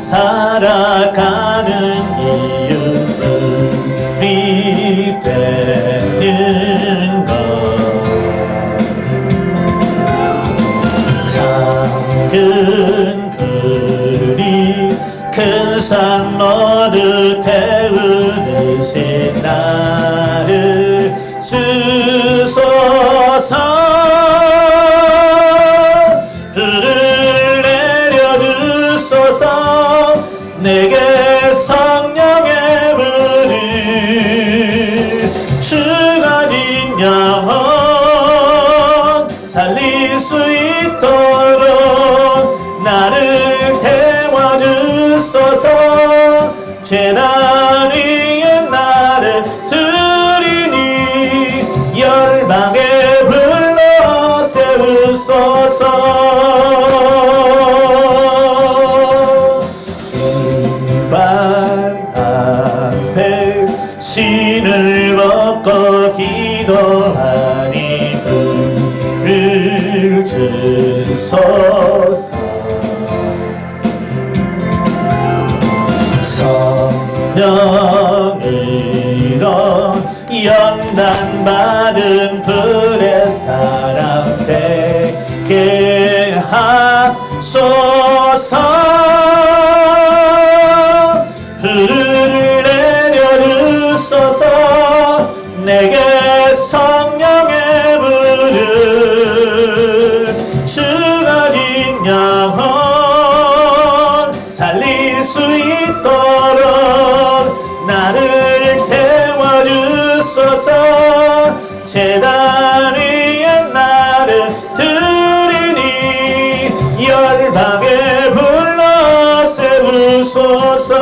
살아가는 이유이 되는 것 작은 불이 큰 산 모두 태우듯이 나를 쓰소서 불을 내려주소서 내게 성령의 불을 주가 진 영혼 살릴 수 있도록 나를 태워주소서 재단 위에 나를 드리니 열방에 불러 세우소서 주발 앞에 신을 벗고 기도하니 불을 주소서 성령으로 연단받은 불의 사람 되게 하소서 불을 내려주소서 내게 성령의 불을 주가 진 영혼 살릴 수 있도록 나를 태워주소서 재단 위에 나를 드리니 열방에 불러 세우소서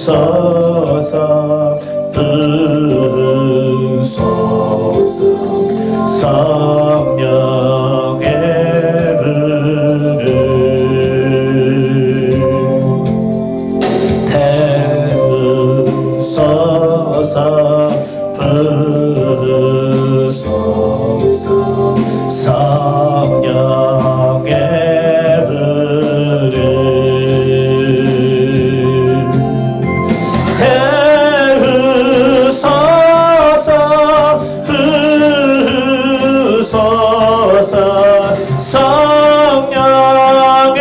부소서 부소서 성령의 불을 태우소서 부소서 성령의 불을 태우소서 부소서 성령의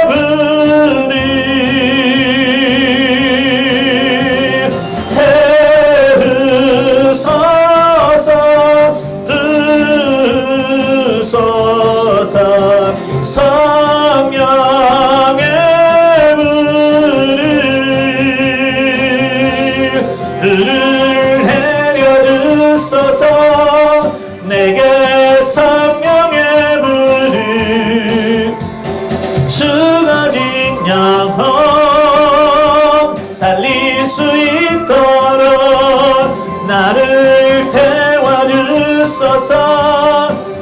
불을 태우소서 부소서 성령의 불을 내려주소서 내게 성령의 불을 주가 진 영혼 살릴 수 있도록 나를 태워주소서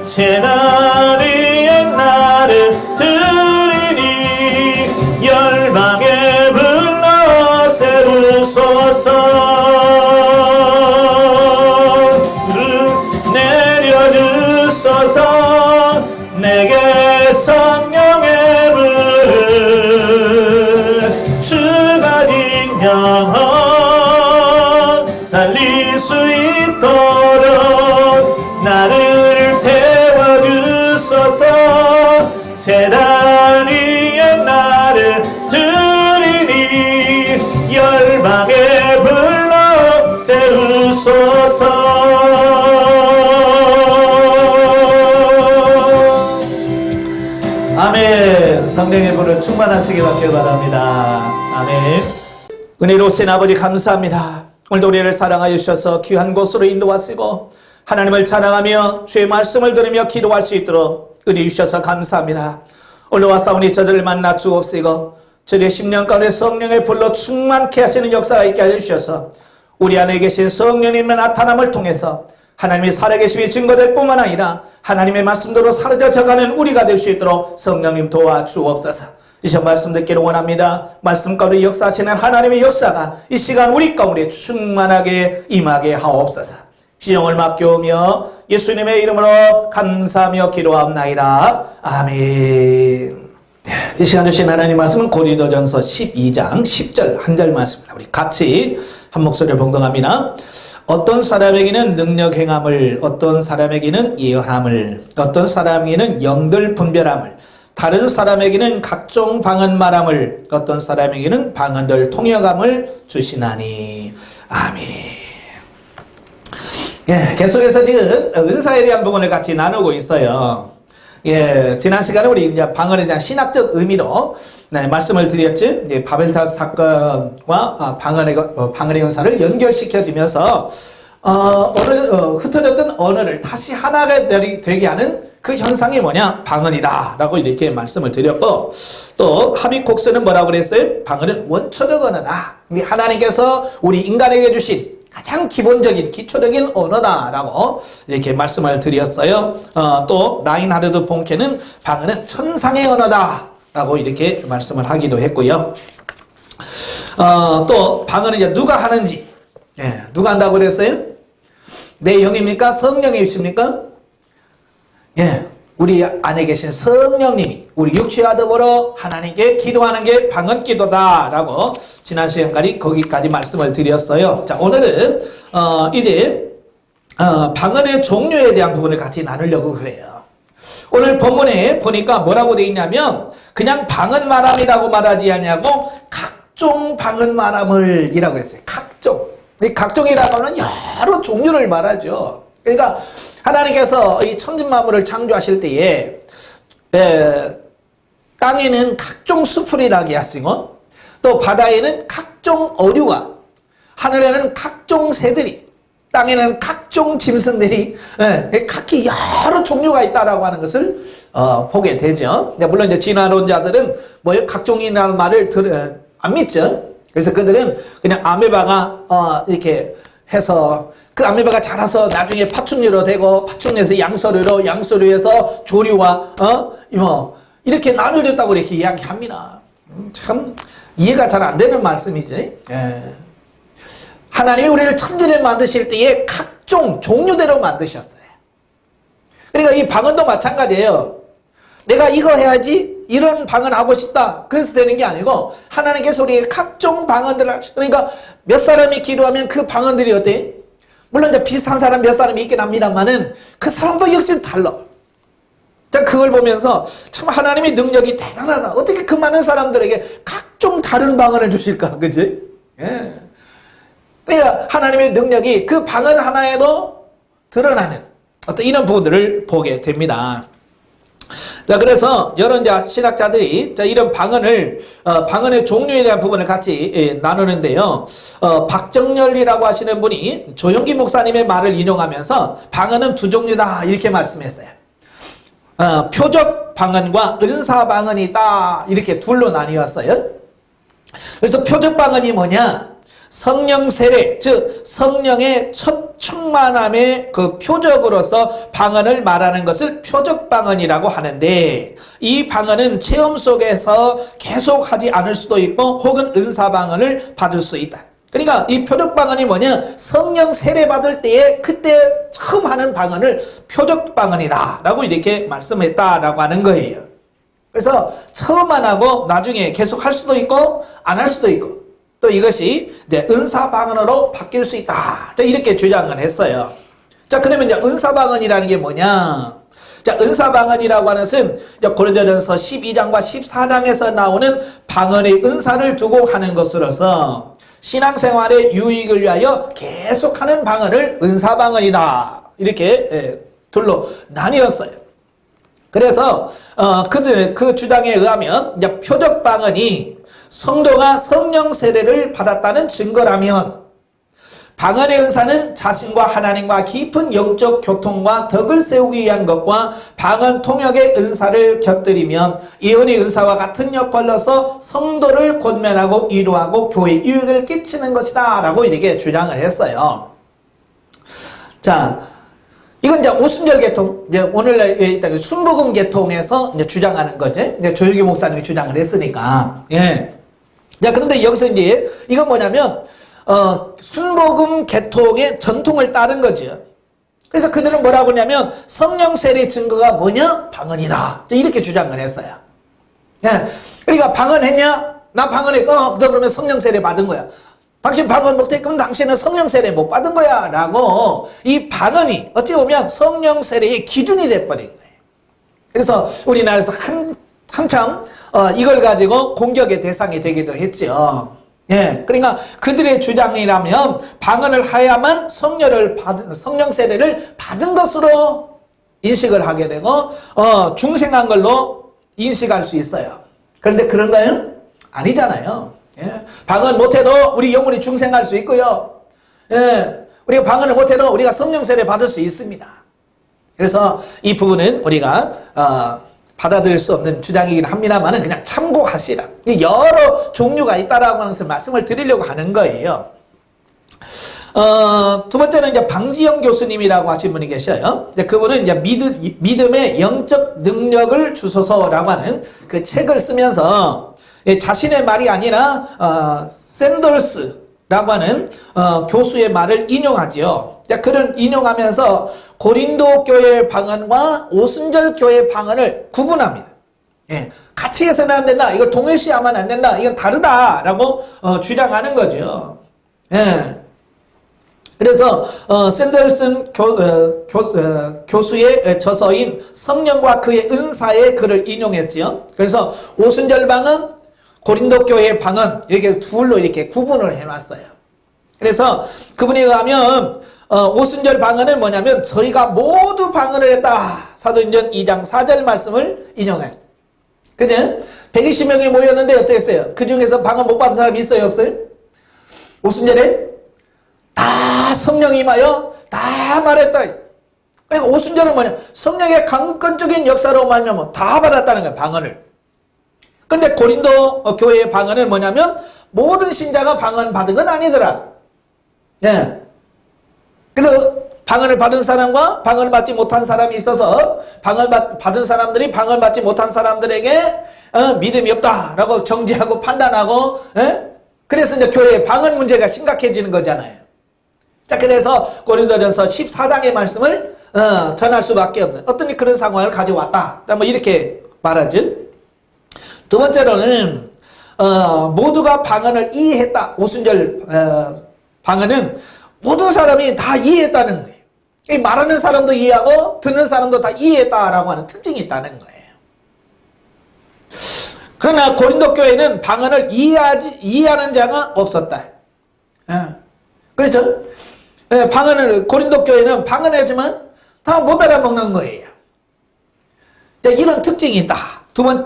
재단 위에 나를 드리니 열방에 불러 세우소서 내려주소서 내게 성령의 불을 주가 진 영혼 살릴 수 있도록 나를 태워주소서 재단 위에 나를 드리니 열방에 불러 세우소서 아멘. 성령의 불을 충만하시기 받길 바랍니다. 아멘. 은혜로우신 아버지 감사합니다. 오늘도 우리를 사랑하여 주셔서 귀한 곳으로 인도하시고 하나님을 찬양하며 주의 말씀을 들으며 기도할 수 있도록 은혜 주셔서 감사합니다. 올라와 싸우니 저들을 만나 주옵시고 저희의 10년 가운데 성령의 불로 충만케 하시는 역사가 있게 하여 주셔서 우리 안에 계신 성령님의 나타남을 통해서 하나님이 살아계심이 증거될 뿐만 아니라 하나님의 말씀대로 사라져가는 우리가 될 수 있도록 성령님 도와주옵소서. 이 시간 말씀 듣기를 원합니다. 말씀 가운데 역사하시는 하나님의 역사가 이 시간 우리 가운데 충만하게 임하게 하옵소서. 시종을 맡겨오며 예수님의 이름으로 감사하며 기도하옵나이다. 아멘. 이 시간 주신 하나님 말씀은 고린도전서 12장 10절 한 절 말씀입니다. 우리 같이 한 목소리를 봉독합니다. 어떤 사람에게는 능력 행함을, 어떤 사람에게는 예언함을, 어떤 사람에게는 영들 분별함을, 다른 사람에게는 각종 방언 말함을, 어떤 사람에게는 방언들 통역함을 주시나니. 아멘. 예, 계속해서 지금 은사에 대한 부분을 같이 나누고 있어요. 예, 지난 시간에 우리 이제 방언에 대한 신학적 의미로 말씀을 드렸지. 예, 바벨탑 사건과 방언의 은사를 연결시켜주면서 흩어졌던 언어를 다시 하나가 되게 하는 그 현상이 뭐냐? 방언이다 라고 이렇게 말씀을 드렸고, 또 하비콕스는 뭐라고 그랬어요? 방언은 원초적 언어다. 하나님께서 우리 인간에게 주신 가장 기본적인 기초적인 언어다라고 이렇게 말씀을 드렸어요. 또 라인하르드 본케는 방언은 천상의 언어다라고 이렇게 말씀을 하기도 했고요. 또 방언은 이제 누가 하는지, 예, 누가 한다고 그랬어요? 내 영입니까? 성령이 있습니까? 예, 우리 안에 계신 성령님이 우리 육체와 더불어 하나님께 기도하는 게 방언 기도다라고 지난 시간까지 거기까지 말씀을 드렸어요. 자, 오늘은 이제 방언의 종류에 대한 부분을 같이 나누려고 그래요. 오늘 본문에 보니까 뭐라고 되어 있냐면 그냥 방언 말함이라고 말하지 않냐고 각종 방언 말함을 이라고 했어요. 각종. 이 각종이라고 하면 여러 종류를 말하죠. 그러니까 하나님께서 이 천진만물을 창조하실 때에 땅에는 각종 수풀이 나게 하시고, 또 바다에는 각종 어류가, 하늘에는 각종 새들이, 땅에는 각종 짐승들이 각기 여러 종류가 있다라고 하는 것을 보게 되죠. 물론 이제 진화론자들은 뭐 각종이라는 말을 안 믿죠. 그래서 그들은 그냥 아메바가 이렇게 해서 그 아메바가 자라서 나중에 파충류로 되고, 파충류에서 양서류로, 양서류에서 조류와 이렇게 나눠졌다고 이렇게 이야기합니다. 참 이해가 잘 안 되는 말씀이지. 예. 하나님이 우리를 천지를 만드실 때에 각종 종류대로 만드셨어요. 그러니까 이 방언도 마찬가지예요. 내가 이거 해야지, 이런 방언 하고 싶다, 그래서 되는 게 아니고 하나님께서 우리에게 각종 방언들을 하시고, 그러니까 몇 사람이 기도하면 그 방언들이 어때? 물론 이제 비슷한 사람 몇 사람이 있긴 합니다만은 그 사람도 역시 달라. 자, 그걸 보면서 참 하나님의 능력이 대단하다. 어떻게 그 많은 사람들에게 각종 다른 방언을 주실까, 그지? 예. 그러니까 하나님의 능력이 그 방언 하나에도 드러나는 어떤 이런 부분들을 보게 됩니다. 자, 그래서 여러 이제 신학자들이 이런 방언의 종류에 대한 부분을 같이 나누는데요. 박정열이라고 하시는 분이 조용기 목사님의 말을 인용하면서 방언은 두 종류다 이렇게 말씀했어요. 표적 방언과 은사 방언이 있다 이렇게 둘로 나뉘었어요. 그래서 표적 방언이 뭐냐? 성령 세례, 즉 성령의 첫 충만함의 그 표적으로서 방언을 말하는 것을 표적 방언이라고 하는데, 이 방언은 체험 속에서 계속 하지 않을 수도 있고 혹은 은사 방언을 받을 수 있다. 그러니까 이 표적 방언이 뭐냐? 성령 세례 받을 때에 그때 처음 하는 방언을 표적 방언이다 라고 이렇게 말씀했다라고 하는 거예요. 그래서 처음 안 하고 나중에 계속 할 수도 있고 안 할 수도 있고, 또 이것이 이제 은사 방언으로 바뀔 수 있다. 자, 이렇게 주장을 했어요. 자, 그러면 이제 은사 방언이라는 게 뭐냐? 자, 은사 방언이라고 하는 것은 고린도전서 12장과 14장에서 나오는 방언의 은사를 두고 하는 것으로서 신앙생활의 유익을 위하여 계속하는 방언을 은사 방언이다. 이렇게 둘로 나뉘었어요. 그래서 그 주장에 의하면 이제 표적 방언이 성도가 성령 세례를 받았다는 증거라면, 방언의 은사는 자신과 하나님과 깊은 영적 교통과 덕을 세우기 위한 것과 방언 통역의 은사를 곁들이면 예언의 은사와 같은 역할로서 성도를 권면하고 위로하고 교회에 유익을 끼치는 것이다 라고 이렇게 주장을 했어요. 자, 이건 이제 오순절 계통, 이제 오늘날 일단 순복음 계통에서 이제 주장하는 거지. 이제 조용기 목사님이 주장을 했으니까. 예. 자, 그런데 여기서 이제 이건 뭐냐면 순복음 계통의 전통을 따른 거죠. 그래서 그들은 뭐라고 하냐면 성령 세례 증거가 뭐냐? 방언이다. 이렇게 주장을 했어요. 예. 그러니까 방언했냐? 나 방언했고 너 그러면 성령 세례 받은 거야. 당신 방언 못해? 그럼 당신은 성령 세례 못 받은 거야. 라고 이 방언이 어찌 보면 성령 세례의 기준이 돼버린 거예요. 그래서 우리나라에서 한참 이걸 가지고 공격의 대상이 되기도 했죠. 예, 그러니까 그들의 주장이라면 방언을 해야만 성령 세례를 받은 것으로 인식을 하게 되고 중생한 걸로 인식할 수 있어요. 그런데 그런가요? 아니잖아요. 예, 방언 못해도 우리 영혼이 중생할 수 있고요. 예, 우리가 방언을 못해도 우리가 성령 세례 받을 수 있습니다. 그래서 이 부분은 우리가 받아들일 수 없는 주장이긴 합니다만은 그냥 참고하시라. 여러 종류가 있다라고 하면서 말씀을 드리려고 하는 거예요. 두 번째는 이제 방지영 교수님이라고 하신 분이 계셔요. 이제 그분은 이제 믿음의 영적 능력을 주소서라고 하는 그 책을 쓰면서 자신의 말이 아니라 샌더스라고 하는 교수의 말을 인용하지요. 그를 인용하면서 고린도 교회의 방언과 오순절 교회의 방언을 구분합니다. 예, 같이 해서는 안 된다. 이걸 동일시하면 안 된다. 이건 다르다라고 주장하는 거죠. 예. 그래서 샌더슨 교수의 저서인 성령과 그의 은사의 글을 인용했지요. 그래서 오순절 방언, 고린도 교회의 방언 이렇게 둘로 이렇게 구분을 해놨어요. 그래서 그분에 의하면 오순절 방언은 뭐냐면 저희가 모두 방언을 했다. 사도행전 2장 4절 말씀을 인용했어요. 그죠? 120명이 모였는데 어땠어요? 그 중에서 방언 못 받은 사람이 있어요? 없어요? 오순절에 다 성령이 임하여 다 말했다. 그러니까 오순절은 뭐냐? 성령의 강권적인 역사로 말하면 다 받았다는 거예요. 방언을. 근데 고린도 교회의 방언은 뭐냐면 모든 신자가 방언 받은 건 아니더라. 예. 그래서 방언을 받은 사람과 방언을 받지 못한 사람이 있어서 방언 받은 사람들이 방언 받지 못한 사람들에게 믿음이 없다라고 정죄하고 판단하고, 예? 그래서 이제 교회의 방언 문제가 심각해지는 거잖아요. 자, 그래서 고린도전서 14장의 말씀을 전할 수밖에 없는 어떤 그런 상황을 가져왔다. 뭐 이렇게 말하죠. 두 번째로는 모두가 방언을 이해했다. 오순절 방언은 모든 사람이 다 이해했다는 거예요. 말하는 사람도 이해하고 듣는 사람도 다 이해했다라고 하는 특징이 있다는 거예요. 그러나 고린도 교회는 방언을 이해하는 자가 없었다. 그렇죠? 고린도 교회는 방언을 해주면 다 못 알아먹는 거예요. 이런 특징이 있다.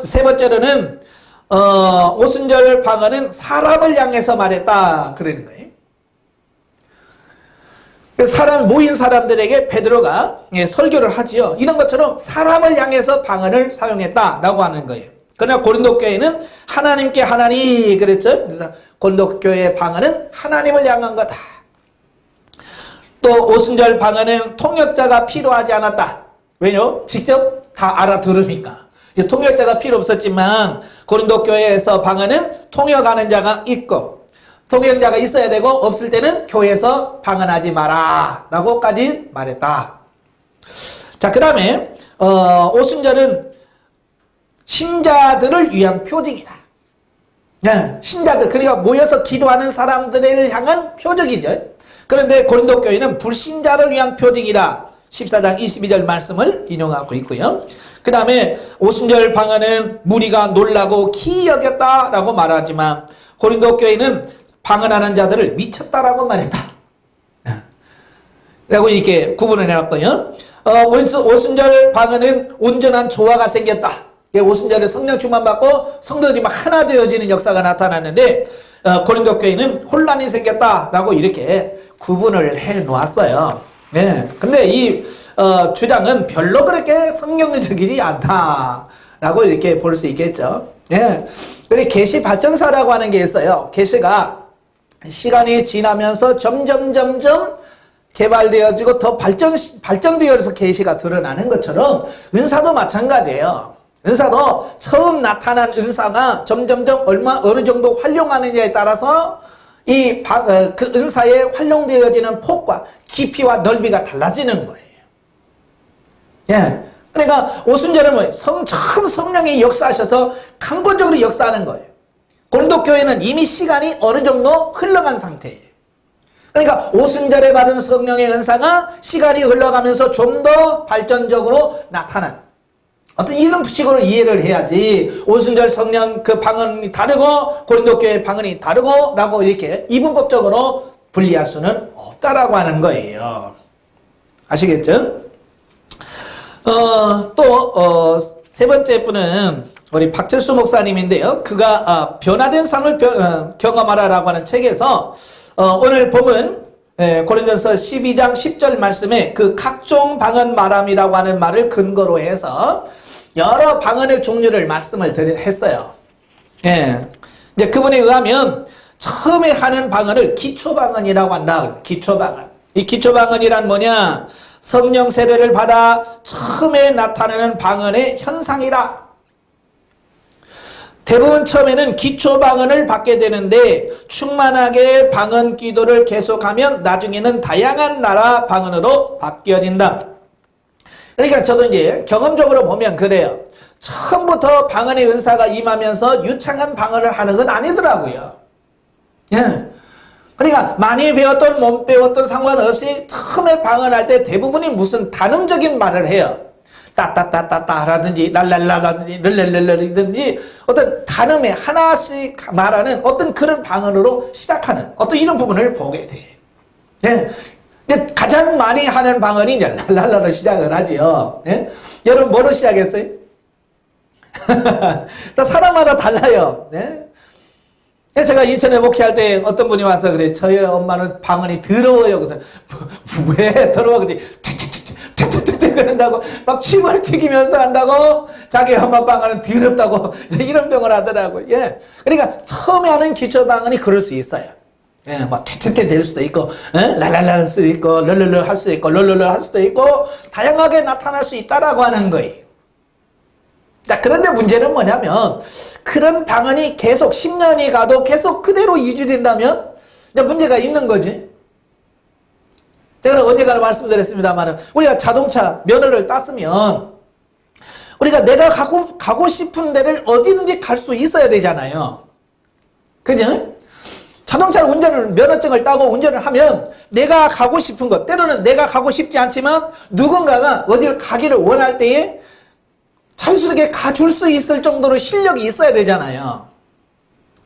세 번째로는 오순절 방언은 사람을 향해서 말했다. 그러는 거예요. 모인 사람들에게 베드로가 설교를 하지요. 이런 것처럼 사람을 향해서 방언을 사용했다라고 하는 거예요. 그러나 고린도 교회는 하나님께 하나니 그랬죠. 그래서 고린도 교회의 방언은 하나님을 향한 거다. 또 오순절 방언은 통역자가 필요하지 않았다. 왜요? 직접 다 알아들으니까. 통역자가 필요 없었지만 고린도 교회에서 방언은 통역하는 자가 있고 통역자가 있어야 되고 없을 때는 교회에서 방언하지 마라 라고까지 말했다. 자, 그 다음에 오순절은 신자들을 위한 표징이다. 네, 신자들, 그러니까 모여서 기도하는 사람들을 향한 표적이죠. 그런데 고린도 교회는 불신자를 위한 표징이라 14장 22절 말씀을 인용하고 있고요. 그 다음에 오순절 방언은 무리가 놀라고 기이 여겼다라고 말하지만 고린도 교회는 방언하는 자들을 미쳤다라고 말했다. 라고 이렇게 구분을 해놨고요. 오순절 방언은 온전한 조화가 생겼다. 오순절에 성령 충만받고 성도들이 막 하나 되어지는 역사가 나타났는데 고린도 교회는 혼란이 생겼다라고 이렇게 구분을 해놓았어요. 네. 근데 이 주장은 별로 그렇게 성경적이지 않다라고 이렇게 볼 수 있겠죠. 예. 그리고 계시 발전사라고 하는 게 있어요. 계시가 시간이 지나면서 점점 개발되어지고 더 발전되어서 계시가 드러나는 것처럼 은사도 마찬가지예요. 은사도 처음 나타난 은사가 점점점 어느 정도 활용하느냐에 따라서 그 은사에 활용되어지는 폭과 깊이와 넓이가 달라지는 거예요. 예. 그러니까 오순절은 뭐예요? 처음 성령이 역사하셔서 강권적으로 역사하는 거예요. 고린도 교회는 이미 시간이 어느 정도 흘러간 상태예요. 그러니까 오순절에 받은 성령의 은사가 시간이 흘러가면서 좀 더 발전적으로 나타난 어떤 이런 식으로 이해를 해야지 오순절 성령 그 방언이 다르고 고린도 교회 방언이 다르고 라고 이렇게 이분법적으로 분리할 수는 없다라고 하는 거예요. 아시겠죠? 세 번째 분은 우리 박철수 목사님인데요. 그가 변화된 삶을 경험하라라고 하는 책에서 오늘 본문 고린도서 12장 10절 말씀에 그 각종 방언 말함이라고 하는 말을 근거로 해서 여러 방언의 종류를 말씀을 했어요. 예. 이제 그분에 의하면 처음에 하는 방언을 기초방언이라고 한다. 기초방언. 이 기초방언이란 뭐냐? 성령 세례를 받아 처음에 나타나는 방언의 현상이라. 대부분 처음에는 기초방언을 받게 되는데 충만하게 방언 기도를 계속하면 나중에는 다양한 나라 방언으로 바뀌어진다. 그러니까 저도 이제 경험적으로 보면 그래요. 처음부터 방언의 은사가 임하면서 유창한 방언을 하는 건 아니더라고요. 예. 그러니까 많이 배웠던 못 배웠던 상관없이 처음에 방언할 때 대부분이 무슨 단음적인 말을 해요. 따따따따따라든지 랄랄라라든지 랄랄랄라라든지 어떤 단음에 하나씩 말하는 어떤 그런 방언으로 시작하는 어떤 이런 부분을 보게 돼요. 예. 가장 많이 하는 방언이 이제 랄랄라로 시작을 하지요. 예? 여러분 뭐로 시작했어요? 다 사람마다 달라요. 예? 제가 인천에 목회할 때 어떤 분이 와서 그래, 저희 엄마는 방언이 더러워요. 그래서 왜 더러워? 그러지? 툭툭툭툭툭툭 그런다고 막 침을 튀기면서 한다고 자기 엄마 방언은 더럽다고 이런 병을 하더라고요. 예. 그러니까 처음에 하는 기초 방언이 그럴 수 있어요. 예, 뭐 퇴퇴퇴 될 수도 있고, 랄랄랄 할 수도 있고, 럴럴럴 할 수도 있고, 럴럴럴 할 수도 있고, 다양하게 나타날 수 있다라고 하는 거예요. 자, 그런데 문제는 뭐냐면 그런 방언이 계속 10년이 가도 계속 그대로 유지된다면 문제가 있는 거지. 제가 언젠가 말씀드렸습니다만 우리가 자동차 면허를 땄으면 우리가 내가 가고 싶은 데를 어디든지 갈 수 있어야 되잖아요. 그죠? 자동차 면허증을 따고 운전을 하면 내가 가고 싶은 것, 때로는 내가 가고 싶지 않지만 누군가가 어디를 가기를 원할 때에 자유스럽게 가줄 수 있을 정도로 실력이 있어야 되잖아요.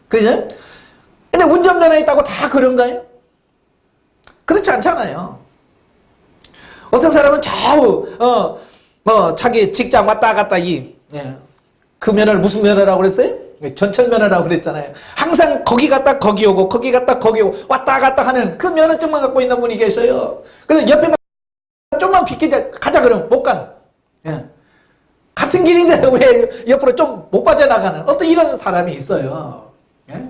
그죠? 근데 운전면허 있다고 다 그런가요? 그렇지 않잖아요. 어떤 사람은 겨우, 자기 직장 왔다 갔다 그 면허를 무슨 면허라고 그랬어요? 전철면허라고 그랬잖아요. 항상 거기 갔다 거기 오고, 거기 갔다 거기 오고, 왔다 갔다 하는 그 면허증만 갖고 있는 분이 계셔요. 그래서 옆에 좀만 비키자, 가자 그러면 못 가는. 예. 같은 길인데 왜 옆으로 좀 못 빠져나가는 어떤 이런 사람이 있어요. 예?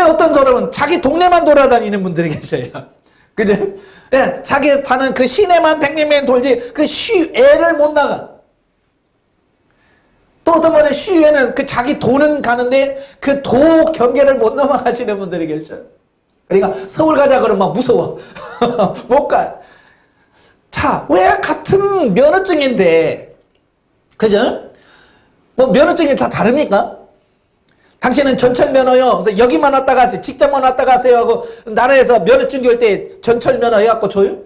어떤 사람은 자기 동네만 돌아다니는 분들이 계셔요. 그죠? 예, 자기 타는 그 시내만 뱅뱅뱅 돌지 그 시외를 못 나가. 또 어떤 분은 시외는 그 자기 도는 가는데 그 도 경계를 못 넘어가시는 분들이 계셔요. 그러니까 서울 가자 그러면 막 무서워. 못 가. 자, 왜 같은 면허증인데 그죠? 뭐 면허증이 다 다릅니까? 당신은 전철 면허요. 그래서 여기만 왔다 가세요. 직장만 왔다 가세요 하고 나라에서 면허증 줄 때 전철 면허 해갖고 줘요?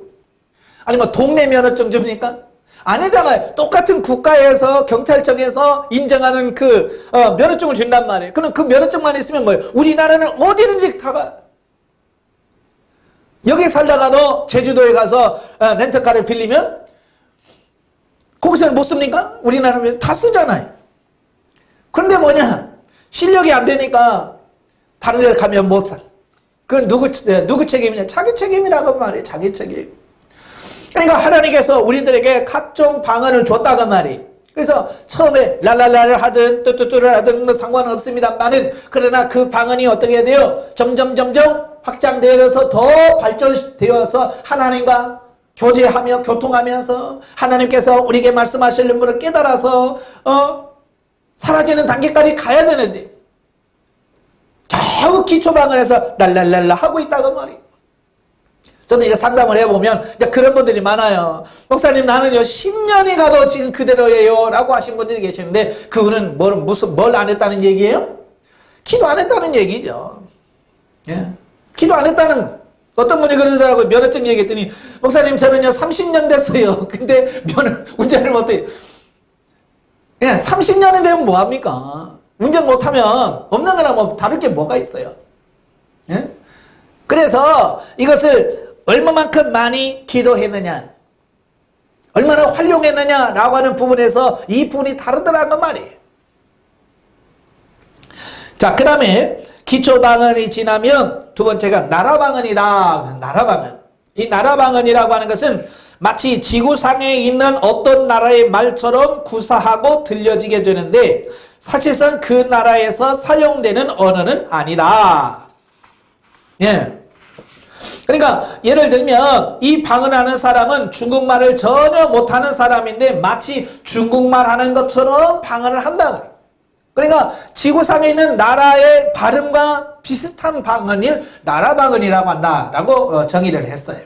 아니면 동네 면허증 줍니까? 아니잖아요. 똑같은 국가에서 경찰청에서 인정하는 그 면허증을 준단 말이에요. 그럼 그 면허증만 있으면 뭐예요? 우리나라는 어디든지 다 가. 여기 살다가도 제주도에 가서 렌터카를 빌리면 거기서는 못 씁니까? 우리나라는 다 쓰잖아요. 그런데 뭐냐? 실력이 안 되니까 다른 데 가면 못 사. 그건 누구 책임이냐? 자기 책임이라고 말이에요. 자기 책임. 그러니까 하나님께서 우리들에게 각종 방언을 줬다고 말이에요. 그래서 처음에 랄랄라를 하든 뚜뚜뚜를 하든 뭐 상관없습니다만은 그러나 그 방언이 어떻게 돼요? 점점 확장되어서 더 발전되어서 하나님과 교제하며 교통하면서 하나님께서 우리에게 말씀하시는 분을 깨달아서 사라지는 단계까지 가야 되는데 겨우 기초방언에서 랄랄랄라 하고 있다고 말이에요. 저도 이제 상담을 해보면 이제 그런 분들이 많아요. 목사님, 나는요 10년이 가도 지금 그대로예요 라고 하신 분들이 계시는데, 그거는 뭘 안 했다는 얘기예요? 기도 안 했다는 얘기죠. 예. 기도 안 했다는, 어떤 분이 그러더라고요. 면허증 얘기했더니, 목사님 저는요 30년 됐어요. 근데 운전을 못해요. 예, 30년이 되면 뭐합니까? 운전 못하면 없는 거랑 뭐 다를 게 뭐가 있어요. 예? 그래서 이것을 얼마만큼 많이 기도했느냐, 얼마나 활용했느냐라고 하는 부분에서 이 부분이 다르더라는 말이에요. 자, 그 다음에 기초방언이 지나면 두 번째가 나라방언이다. 나라방언. 이 나라방언이라고 하는 것은 마치 지구상에 있는 어떤 나라의 말처럼 구사하고 들려지게 되는데, 사실상 그 나라에서 사용되는 언어는 아니다. 예. 그러니까 예를 들면 이 방언하는 사람은 중국말을 전혀 못하는 사람인데 마치 중국말 하는 것처럼 방언을 한다. 그러니까 지구상에 있는 나라의 발음과 비슷한 방언을 나라방언이라고 한다라고 정의를 했어요.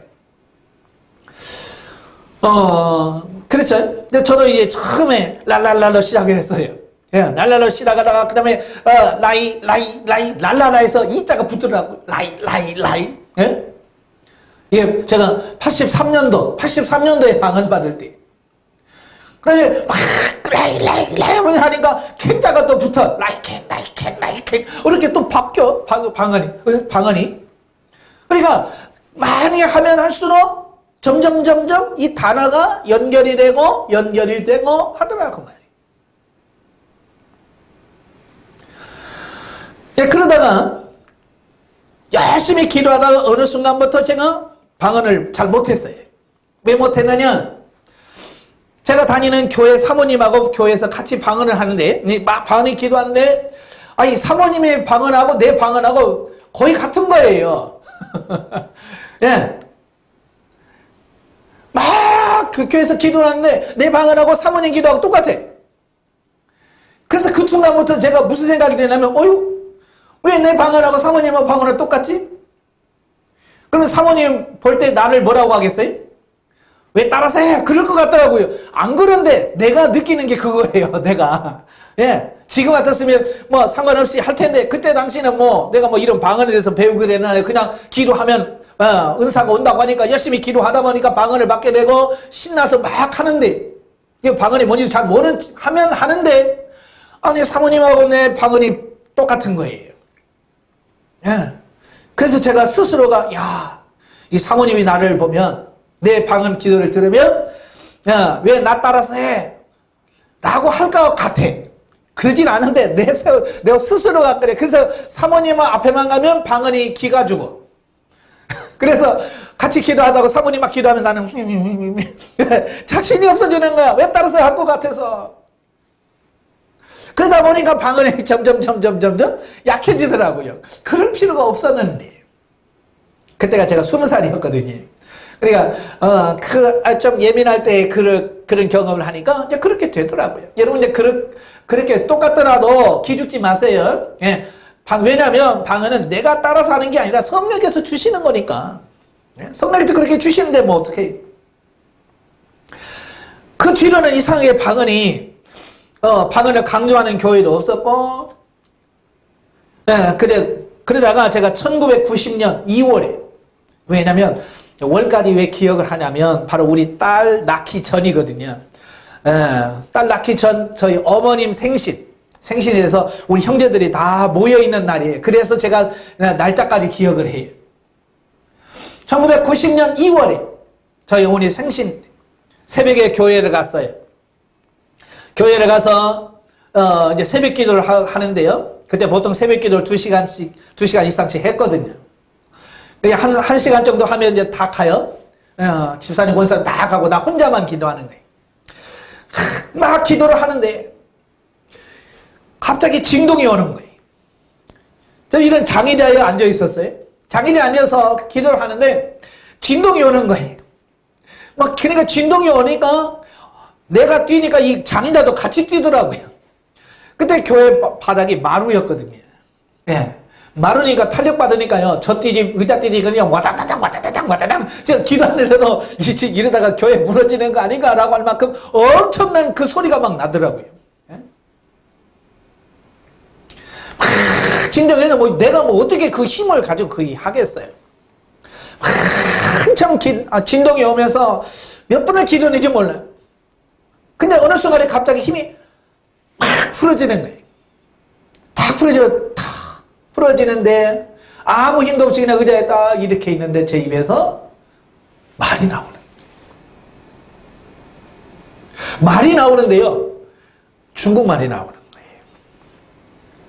그렇죠. 근데 저도 이제 처음에 랄랄랄로 시작을 했어요. 예, 랄랄로 시작하다가 그 다음에 라이 랄랄라에서 이자가 붙더라고요. 라이. 예? 이게 제가 83년도에 방언 받을 때, 그래 막 라이 하니까 캔자가 또 붙어. 라이캔 이렇게 또 바뀌어 방언이. 그러니까 많이 하면 할수록 점점 이 단어가 연결이 되고 하더라고 말이에요. 예, 그러다가 열심히 기도하다가 어느 순간부터 제가 방언을 잘 못했어요. 왜 못했느냐? 제가 다니는 교회 사모님하고 교회에서 같이 방언을 하는데, 방언이 기도하는데, 아니 사모님의 방언하고 내 방언하고 거의 같은 거예요. 예. 막 그 교회에서 기도를 하는데 내 방언하고 사모님 기도하고 똑같아. 그래서 그 순간부터 제가 무슨 생각이 드냐면, 왜 내 방언하고 사모님하고 방언은 똑같지? 그러면 사모님 볼 때 나를 뭐라고 하겠어요? 왜 따라서 해? 그럴 것 같더라고요. 안 그런데 내가 느끼는 게 그거예요. 내가. 예. 지금 같았으면 뭐 상관없이 할 텐데, 그때 당시는 내가 이런 방언에 대해서 배우고 그랬나, 그냥 기도하면 은사가 온다고 하니까 열심히 기도하다 보니까 방언을 받게 되고 신나서 막 하는데, 이 방언이 뭔지 잘 하면 하는데, 아니 사모님하고 내 방언이 똑같은 거예요. 예. 그래서 제가 스스로가, 이 사모님이 나를 보면, 내 방언 기도를 들으면, 왜 나 따라서 해? 라고 할 것 같아. 그러진 않은데, 내 스스로가 그래. 그래서 사모님 앞에만 가면 방언이 기가지고. 그래서 같이 기도하다가 사모님 막 기도하면 나는, 자신이 없어지는 거야. 왜 따라서 할 것 같아서. 그러다 보니까 방언이 점점 약해지더라고요. 그럴 필요가 없었는데. 그때가 제가 20살이었거든요. 그러니까 좀 예민할 때 그런 경험을 하니까 이제 그렇게 되더라고요. 여러분 이제 그렇게 똑같더라도 기죽지 마세요. 예. 왜냐하면 방언은 내가 따라서 하는 게 아니라 성령께서 주시는 거니까. 예. 성령께서 그렇게 주시는데 뭐 어떻게? 그 뒤로는 이상하게 방언을 강조하는 교회도 없었고, 예, 그러다가 제가 1990년 2월에, 왜냐면, 월까지 왜 기억을 하냐면, 바로 우리 딸 낳기 전이거든요. 예, 딸 낳기 전, 저희 어머님 생신에 대해서 우리 형제들이 다 모여있는 날이에요. 그래서 제가 날짜까지 기억을 해요. 1990년 2월에, 저희 어머니 생신, 새벽에 교회를 갔어요. 교회를 가서 이제 새벽 기도를 하는데요. 그때 보통 새벽 기도를 2시간 이상씩 했거든요. 한 시간 정도 하면 이제 다 가요. 집사님, 권사님 다 가고 나 혼자만 기도하는 거예요. 막 기도를 하는데 갑자기 진동이 오는 거예요. 저 이런 장의자에 앉아 있었어요. 장의자에 앉아서 기도를 하는데 진동이 오는 거예요. 막 그러니까 진동이 오니까 내가 뛰니까 이 장인자도 같이 뛰더라고요. 그때 교회 바닥이 마루였거든요. 예. 마르니까 탄력받으니까요. 저 띠지, 의자 띠지 그냥 와다다당, 와다다당, 와다당. 제가 기도 안 들려도 이러다가 교회 무너지는 거 아닌가라고 할 만큼 엄청난 그 소리가 막 나더라고요. 진정에는 뭐 내가 뭐 어떻게 그 힘을 가지고 그 하겠어요. 한참 진동이 오면서 몇 분을 기도했는지 몰라요. 근데 어느 순간에 갑자기 힘이 막 풀어지는 거예요. 다 풀어지는데 아무 힘도 없이 그냥 의자에 딱 이렇게 있는데 제 입에서 말이 나오는 거예요. 말이 나오는데요. 중국말이 나오는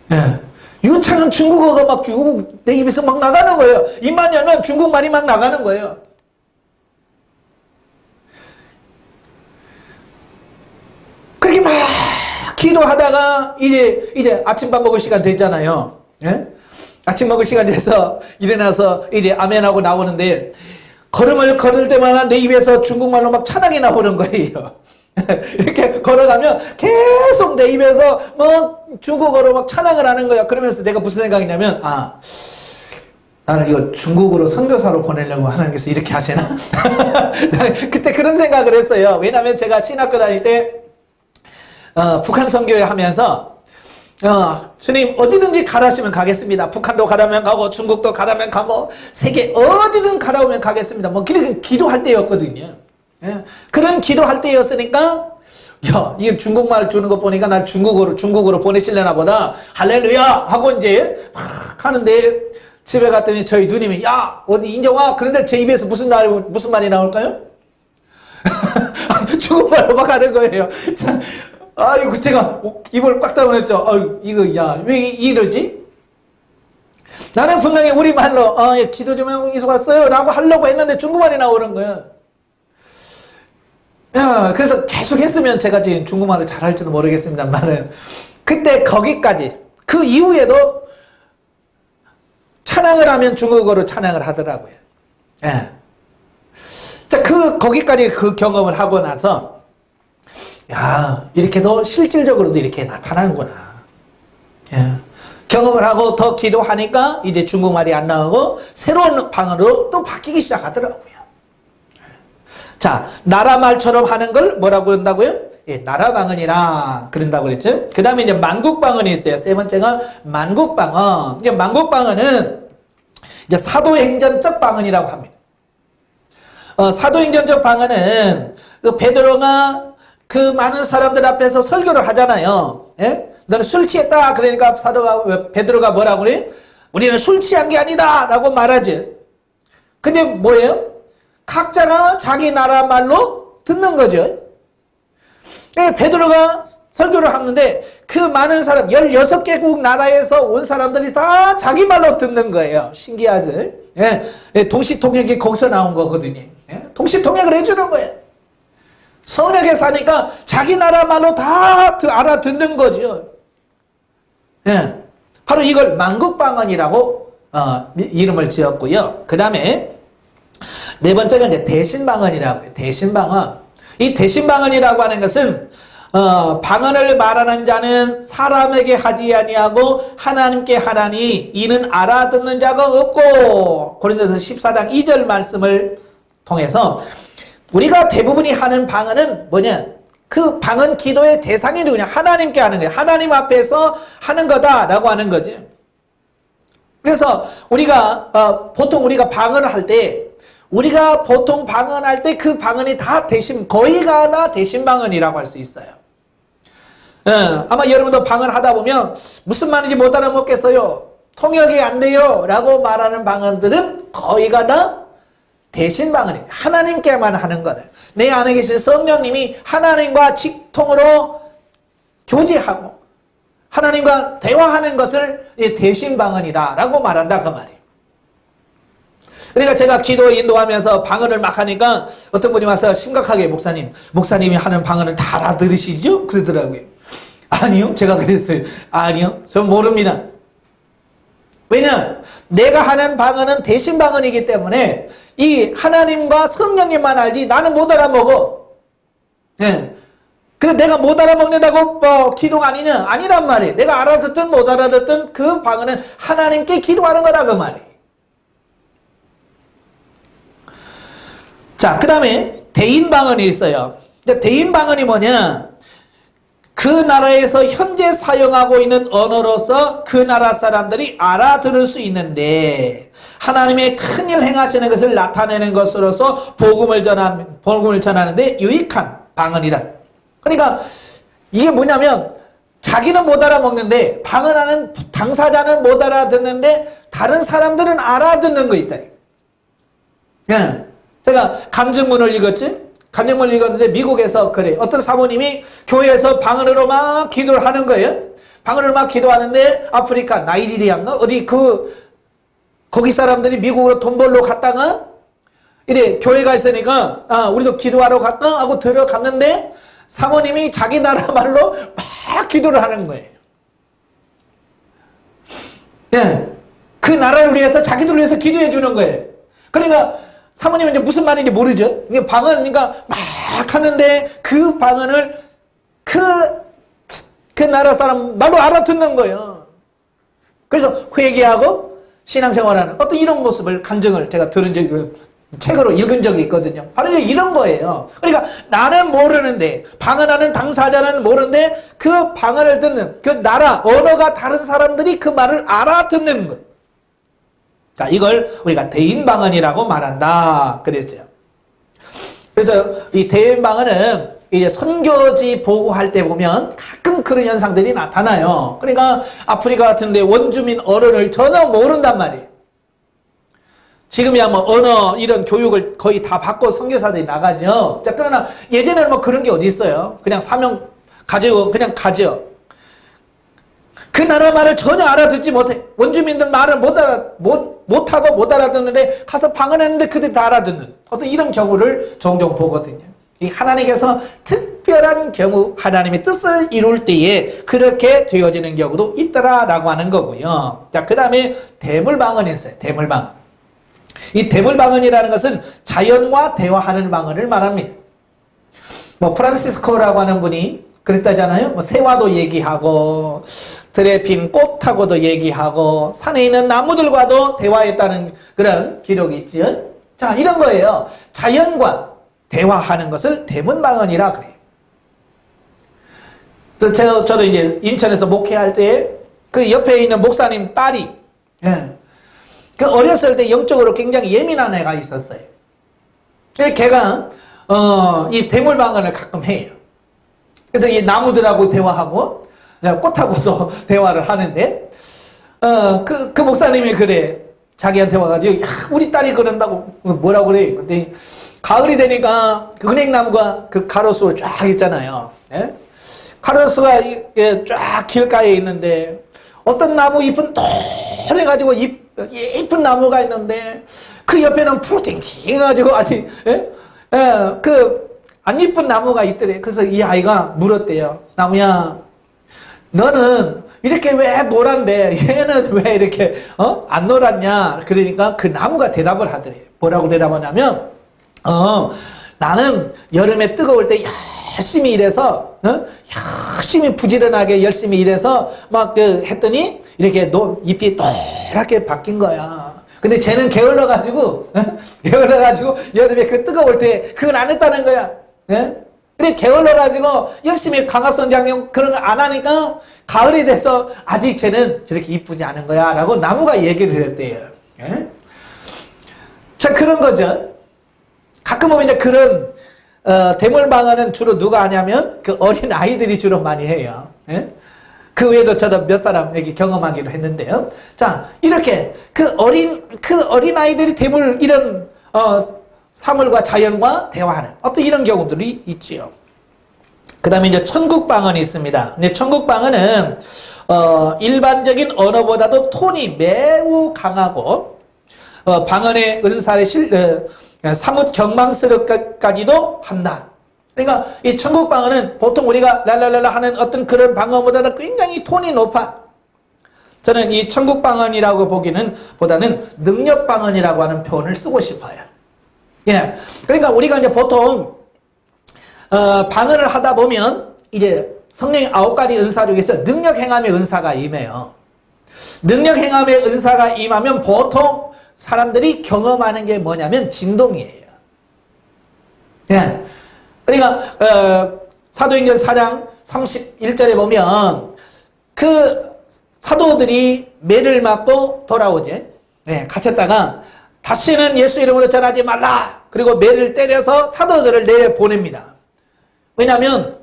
거예요. 예. 유창한 중국어가 막 내 입에서 막 나가는 거예요. 입만 열면 중국말이 막 나가는 거예요. 그렇게 막 기도하다가 이제 아침밥 먹을 시간 됐잖아요. 예? 아침 먹을 시간 돼서 일어나서 이제 아멘하고 나오는데 걸음을 걸을 때마다 내 입에서 중국말로 막 찬양이 나오는 거예요. 이렇게 걸어가면 계속 내 입에서 뭐 중국어로 막 찬양을 하는 거야. 그러면서 내가 무슨 생각이냐면 나는 이거 중국어로 선교사로 보내려고 하나님께서 이렇게 하시나? 나는 그때 그런 생각을 했어요. 왜냐하면 제가 신학교 다닐 때 북한 선교회 하면서 주님 어디든지 가라시면 가겠습니다. 북한도 가라면 가고 중국도 가라면 가고 세계 어디든 가라오면 가겠습니다. 뭐 그렇게 기도할 때였거든요. 예. 그런 기도할 때였으니까 이게 중국말 주는 거 보니까 날 중국어로 보내실려나 보다 할렐루야 하고 이제 막 하는데 집에 갔더니 저희 누님이 야 어디 인정아. 그런데 제 입에서 무슨 말이 나올까요? 중국말로 막 하는 거예요. 아이고 제가 입을 꽉 다물었죠. 이거 야 왜 이러지? 나는 분명히 우리말로 기도 좀 하고 왔어요 라고 하려고 했는데 중국말이 나오는 거예요. 그래서 계속 했으면 제가 지금 중국말을 잘할지도 모르겠습니다만은 그때 거기까지 그 이후에도 찬양을 하면 중국어로 찬양을 하더라고요. 예. 자, 거기까지 그 경험을 하고 나서 야 이렇게도 실질적으로도 이렇게 나타나는구나. 예. 경험을 하고 더 기도하니까 이제 중국말이 안 나오고 새로운 방언으로 또 바뀌기 시작하더라고요. 자, 나라 말처럼 하는 걸 뭐라고 그런다고요? 예, 나라 방언이라 그런다고 그랬죠. 그 다음에 이제 만국 방언이 있어요. 세 번째가 만국 방언. 이제 만국 방언은 이제 사도행전적 방언이라고 합니다. 사도행전적 방언은 그 베드로가 그 많은 사람들 앞에서 설교를 하잖아요. 예? 너는 술 취했다. 그러니까 베드로가 뭐라고 그래? 우리는 술 취한 게 아니다. 라고 말하지. 근데 뭐예요? 각자가 자기 나라 말로 듣는 거죠. 베드로가 설교를 하는데 그 많은 사람 16개국 나라에서 온 사람들이 다 자기 말로 듣는 거예요. 신기하죠? 동시통역이 거기서 나온 거거든요. 동시통역을 해주는 거예요. 성역에 사니까 자기 나라 말로 다 알아듣는 거죠. 바로 이걸 만국방언이라고 이름을 지었고요. 그 다음에 네 번째가 이제 대신방언이라고 해요. 대신방언. 이 대신방언이라고 하는 것은 방언을 말하는 자는 사람에게 하지 아니하고 하나님께 하라니 이는 알아듣는 자가 없고. 고린도서 14장 2절 말씀을 통해서 우리가 대부분이 하는 방언은 뭐냐? 그 방언 기도의 대상이 누구냐? 하나님께 하는 거예요. 하나님 앞에서 하는 거다라고 하는 거지. 그래서 보통 우리가 방언을 할 때 우리가 보통 방언할 때 그 방언이 다 거의가 다 대신 방언이라고 할 수 있어요. 아마 여러분도 방언을 하다 보면 무슨 말인지 못 알아먹겠어요. 통역이 안 돼요. 라고 말하는 방언들은 거의가 다 대신 방언이에요. 하나님께만 하는 거다. 내 안에 계신 성령님이 하나님과 직통으로 교제하고 하나님과 대화하는 것을 대신 방언이다. 라고 말한다. 그 말이에요. 그러니까 제가 기도 인도하면서 방언을 막 하니까 어떤 분이 와서 심각하게 목사님이 하는 방언은 다 알아들으시죠? 그러더라고요. 아니요. 제가 그랬어요. 아니요. 전 모릅니다. 왜냐? 내가 하는 방언은 대신 방언이기 때문에 이 하나님과 성령님만 알지 나는 못 알아먹어. 근데 내가 못 알아먹는다고 기도가 아니냐? 아니란 말이에요. 내가 알아듣든 못 알아듣든 그 방언은 하나님께 기도하는 거다 그 말이에요. 자, 그 다음에 대인 방언이 있어요. 대인 방언이 뭐냐? 그 나라에서 현재 사용하고 있는 언어로서 그 나라 사람들이 알아들을 수 있는데 하나님의 큰일 행하시는 것을 나타내는 것으로서 복음을 전하는데 유익한 방언이다. 그러니까 이게 뭐냐면 자기는 못 알아먹는데 방언하는 당사자는 못 알아듣는데 다른 사람들은 알아듣는 거 있다. 예. 제가 간증문을 읽었지? 간증문을 읽었는데 미국에서 그래. 어떤 사모님이 교회에서 방언으로 막 기도를 하는 거예요. 방언으로 막 기도하는데 아프리카 나이지리아인가 어디 거기 사람들이 미국으로 돈 벌러 갔다가 이래 교회가 있으니까 우리도 기도하러 갈까 하고 들어갔는데 사모님이 자기 나라 말로 막 기도를 하는 거예요. 예. 그 나라를 위해서 자기들을 위해서 기도해 주는 거예요. 그러니까 사모님은 이제 무슨 말인지 모르죠. 이게 방언이니까 막 하는데 그 방언을 그 나라 사람 말로 알아듣는 거예요. 그래서 회개하고 신앙생활하는 어떤 이런 모습을 간증을 제가 들은 적이 책으로 읽은 적이 있거든요. 바로 이런 거예요. 그러니까 나는 모르는데 방언하는 당사자는 모르는데 그 방언을 듣는 그 나라 언어가 다른 사람들이 그 말을 알아듣는 거예요. 자, 이걸 우리가 대인 방언이라고 말한다 그랬어요. 그래서 이 대인 방언은 이제 선교지 보고할 때 보면 가끔 그런 현상들이 나타나요. 그러니까 아프리카 같은데 원주민 어른을 전혀 모른단 말이에요. 지금이야 뭐 언어 이런 교육을 거의 다 받고 선교사들이 나가죠. 자, 그러나 예전에는 뭐 그런 게 어디 있어요. 그냥 사명 가지고 그냥 가죠. 그 나라 말을 전혀 알아듣지 못해. 원주민들 말을 못하고 못 알아듣는데 가서 방언했는데 그들이 다 알아듣는 어떤 이런 경우를 종종 보거든요. 이 하나님께서 특별한 경우 하나님의 뜻을 이룰 때에 그렇게 되어지는 경우도 있더라라고 하는 거고요. 자, 그 다음에 대물방언이 있어요. 대물방언. 이 대물방언이라는 것은 자연과 대화하는 방언을 말합니다. 뭐 프란시스코라고 하는 분이 그랬다잖아요. 뭐 새와도 얘기하고 들에 핀 꽃하고도 얘기하고 산에 있는 나무들과도 대화했다는 그런 기록이 있죠. 자, 이런 거예요. 자연과 대화하는 것을 대문방언이라 그래요. 저도 이제 인천에서 목회할 때 그 옆에 있는 목사님 딸이 그 어렸을 때 영적으로 굉장히 예민한 애가 있었어요. 걔가 이 대물방언을 가끔 해요. 그래서 이 나무들하고 대화하고 꽃하고도 대화를 하는데 그 목사님이 그래 자기한테 와가지고 야, 우리 딸이 그런다고 뭐라고 그래. 근데 가을이 되니까 그 은행나무가 그 가로수를 쫙 있잖아요. 예? 가로수가 쫙 길가에 있는데 어떤 나무 잎은 똘해가지고 예쁜 나무가 있는데 그 옆에는 푸르팅팅해가지고 아니 그 안 이쁜 나무가 있더래. 그래서 이 아이가 물었대요. 나무야, 너는 이렇게 왜 노란데 얘는 왜 이렇게 안 노랗냐? 그러니까 그 나무가 대답을 하더래. 뭐라고 대답하냐면 나는 여름에 뜨거울 때 열심히 일해서 열심히 부지런하게 열심히 일해서 막 했더니 이렇게 잎이 노랗게 바뀐 거야. 근데 쟤는 게을러가지고 여름에 그 뜨거울 때 그건 안 했다는 거야. 그래 게을러가지고 열심히 강압선장용 그런 거 안 하니까 가을이 돼서 아직 쟤는 저렇게 이쁘지 않은 거야 라고 나무가 얘기를 했대요. 자, 그런 거죠. 가끔 보면 이제 그런 대물방언은 주로 누가 하냐면 그 어린 아이들이 주로 많이 해요. 그 외에도 저도 몇 사람에게 경험하기로 했는데요. 자, 이렇게 그 어린 아이들이 대물 이런 사물과 자연과 대화하는 어떤 이런 경우들이 있지요. 그 다음에 이제 천국방언이 있습니다. 근데 천국방언은 일반적인 언어보다도 톤이 매우 강하고 방언의 은사를 사뭇 경망스럽까지도 한다. 그러니까 이 천국방언은 보통 우리가 랄랄랄라 하는 어떤 그런 방언보다는 굉장히 톤이 높아. 저는 이 천국방언이라고 보다는 능력방언이라고 하는 표현을 쓰고 싶어요. 예. 그러니까 우리가 이제 보통 방언을 하다 보면 이제 성령의 9가지 은사 중에서 능력 행함의 은사가 임해요. 능력 행함의 은사가 임하면 보통 사람들이 경험하는 게 뭐냐면 진동이에요. 예. 그러니까 사도행전 4장 31절에 보면 그 사도들이 매를 맞고 돌아오지. 예, 갇혔다가 다시는 예수 이름으로 전하지 말라. 그리고 매를 때려서 사도들을 내보냅니다. 왜냐하면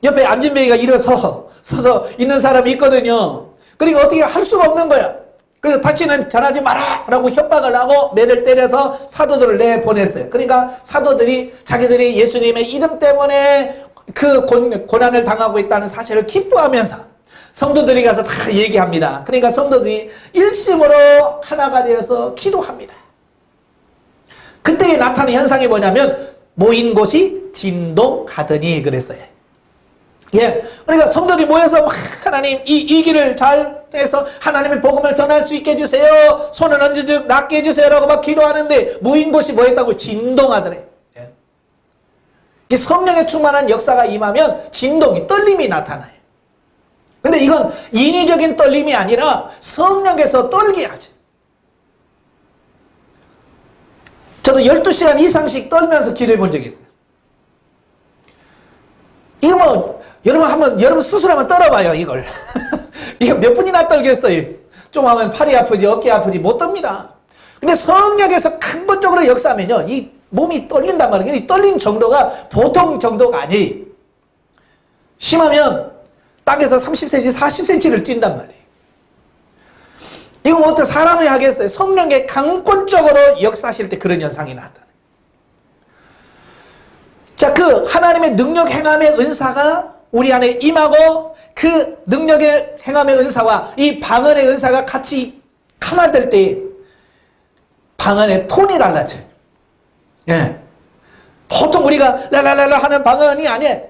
옆에 안진뱅이가 일어서 서서 있는 사람이 있거든요. 그러니까 어떻게 할 수가 없는 거야. 그래서 다시는 전하지 마라 라고 협박을 하고 매를 때려서 사도들을 내보냈어요. 그러니까 사도들이 자기들이 예수님의 이름 때문에 그 고난을 당하고 있다는 사실을 기뻐하면서 성도들이 가서 다 얘기합니다. 그러니까 성도들이 일심으로 하나가 되어서 기도합니다. 그때 나타나는 현상이 뭐냐면 모인 곳이 진동하더니 그랬어요. 예, 그러니까 성도들이 모여서 막 하나님 이 길을 잘 해서 하나님의 복음을 전할 수 있게 해주세요. 손을 얹어서 낫게 해주세요 라고 막 기도하는데 모인 곳이 뭐 했다고? 진동하더래. 예. 이 성령에 충만한 역사가 임하면 진동이, 떨림이 나타나요. 근데 이건 인위적인 떨림이 아니라 성령에서 떨게 하죠. 저도 12시간 이상씩 떨면서 기도해 본 적이 있어요. 이거 뭐 여러분 스스로 한번 떨어봐요, 이걸. 이거 몇 분이나 떨겠어요. 좀 하면 팔이 아프지, 어깨 아프지, 못 떱니다. 근데 성령에서 근본적으로 역사하면요, 이 몸이 떨린단 말이에요. 이 떨린 정도가 보통 정도가 아니에요. 심하면 땅에서 30cm, 40cm를 뛴단 말이에요. 이거 뭐 어떻게 사람이 하겠어요? 성령의 강권적으로 역사하실 때 그런 현상이 나타나요. 자, 그 하나님의 능력 행함의 은사가 우리 안에 임하고 그 능력의 행함의 은사와 이 방언의 은사가 같이 하나될 때 방언의 톤이 달라져요. 예. 보통 우리가 라라라라 하는 방언이 아니에요.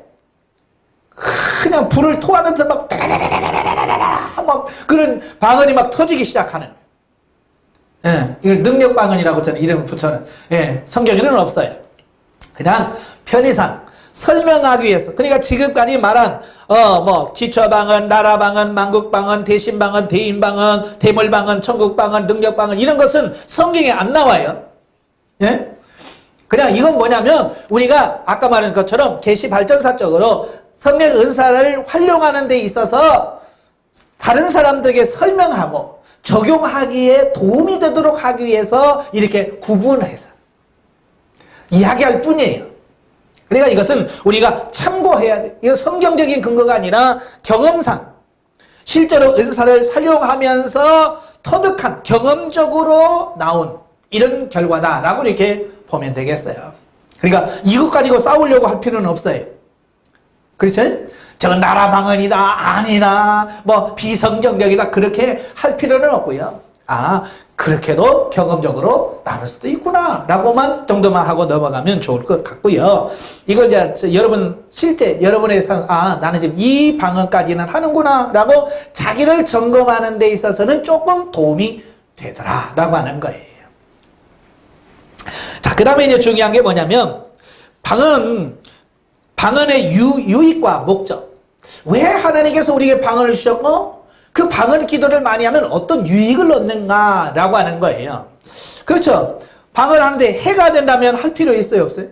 그냥 불을 토하는 듯 막 그런 방언이 막 터지기 시작하는. 예. 이걸 능력 방언이라고 저는 이름을 붙여는. 예. 성경에는 없어요. 그냥 편의상 설명하기 위해서. 그러니까 지금까지 말한 기초방언, 나라방언, 만국방언, 대신방언, 대인방언, 대물방언, 천국방언, 능력방언 이런 것은 성경에 안 나와요. 예? 그냥 이건 뭐냐면 우리가 아까 말한 것처럼 계시 발전사적으로 성령 은사를 활용하는 데 있어서 다른 사람들에게 설명하고 적용하기에 도움이 되도록 하기 위해서 이렇게 구분해서 이야기할 뿐이에요. 그러니까 이것은 우리가 참고해야 돼. 이거 성경적인 근거가 아니라 경험상 실제로 은사를 사용하면서 터득한 경험적으로 나온 이런 결과다라고 이렇게 보면 되겠어요. 그러니까 이것 가지고 싸우려고 할 필요는 없어요. 그렇죠? 저건 나라 방언이다, 아니다, 비성경적이다 그렇게 할 필요는 없고요. 그렇게도 경험적으로 나눌 수도 있구나 라고만 정도만 하고 넘어가면 좋을 것 같고요. 이걸 이제 여러분 실제 여러분의 나는 지금 이 방언까지는 하는구나 라고 자기를 점검하는 데 있어서는 조금 도움이 되더라 라고 하는 거예요. 자, 그 다음에 이제 중요한 게 뭐냐면 방언의 유익과 목적. 왜 하나님께서 우리에게 방언을 주셨고 그 방언 기도를 많이 하면 어떤 유익을 얻는가라고 하는 거예요. 그렇죠. 방언하는데 해가 된다면 할 필요 있어요, 없어요?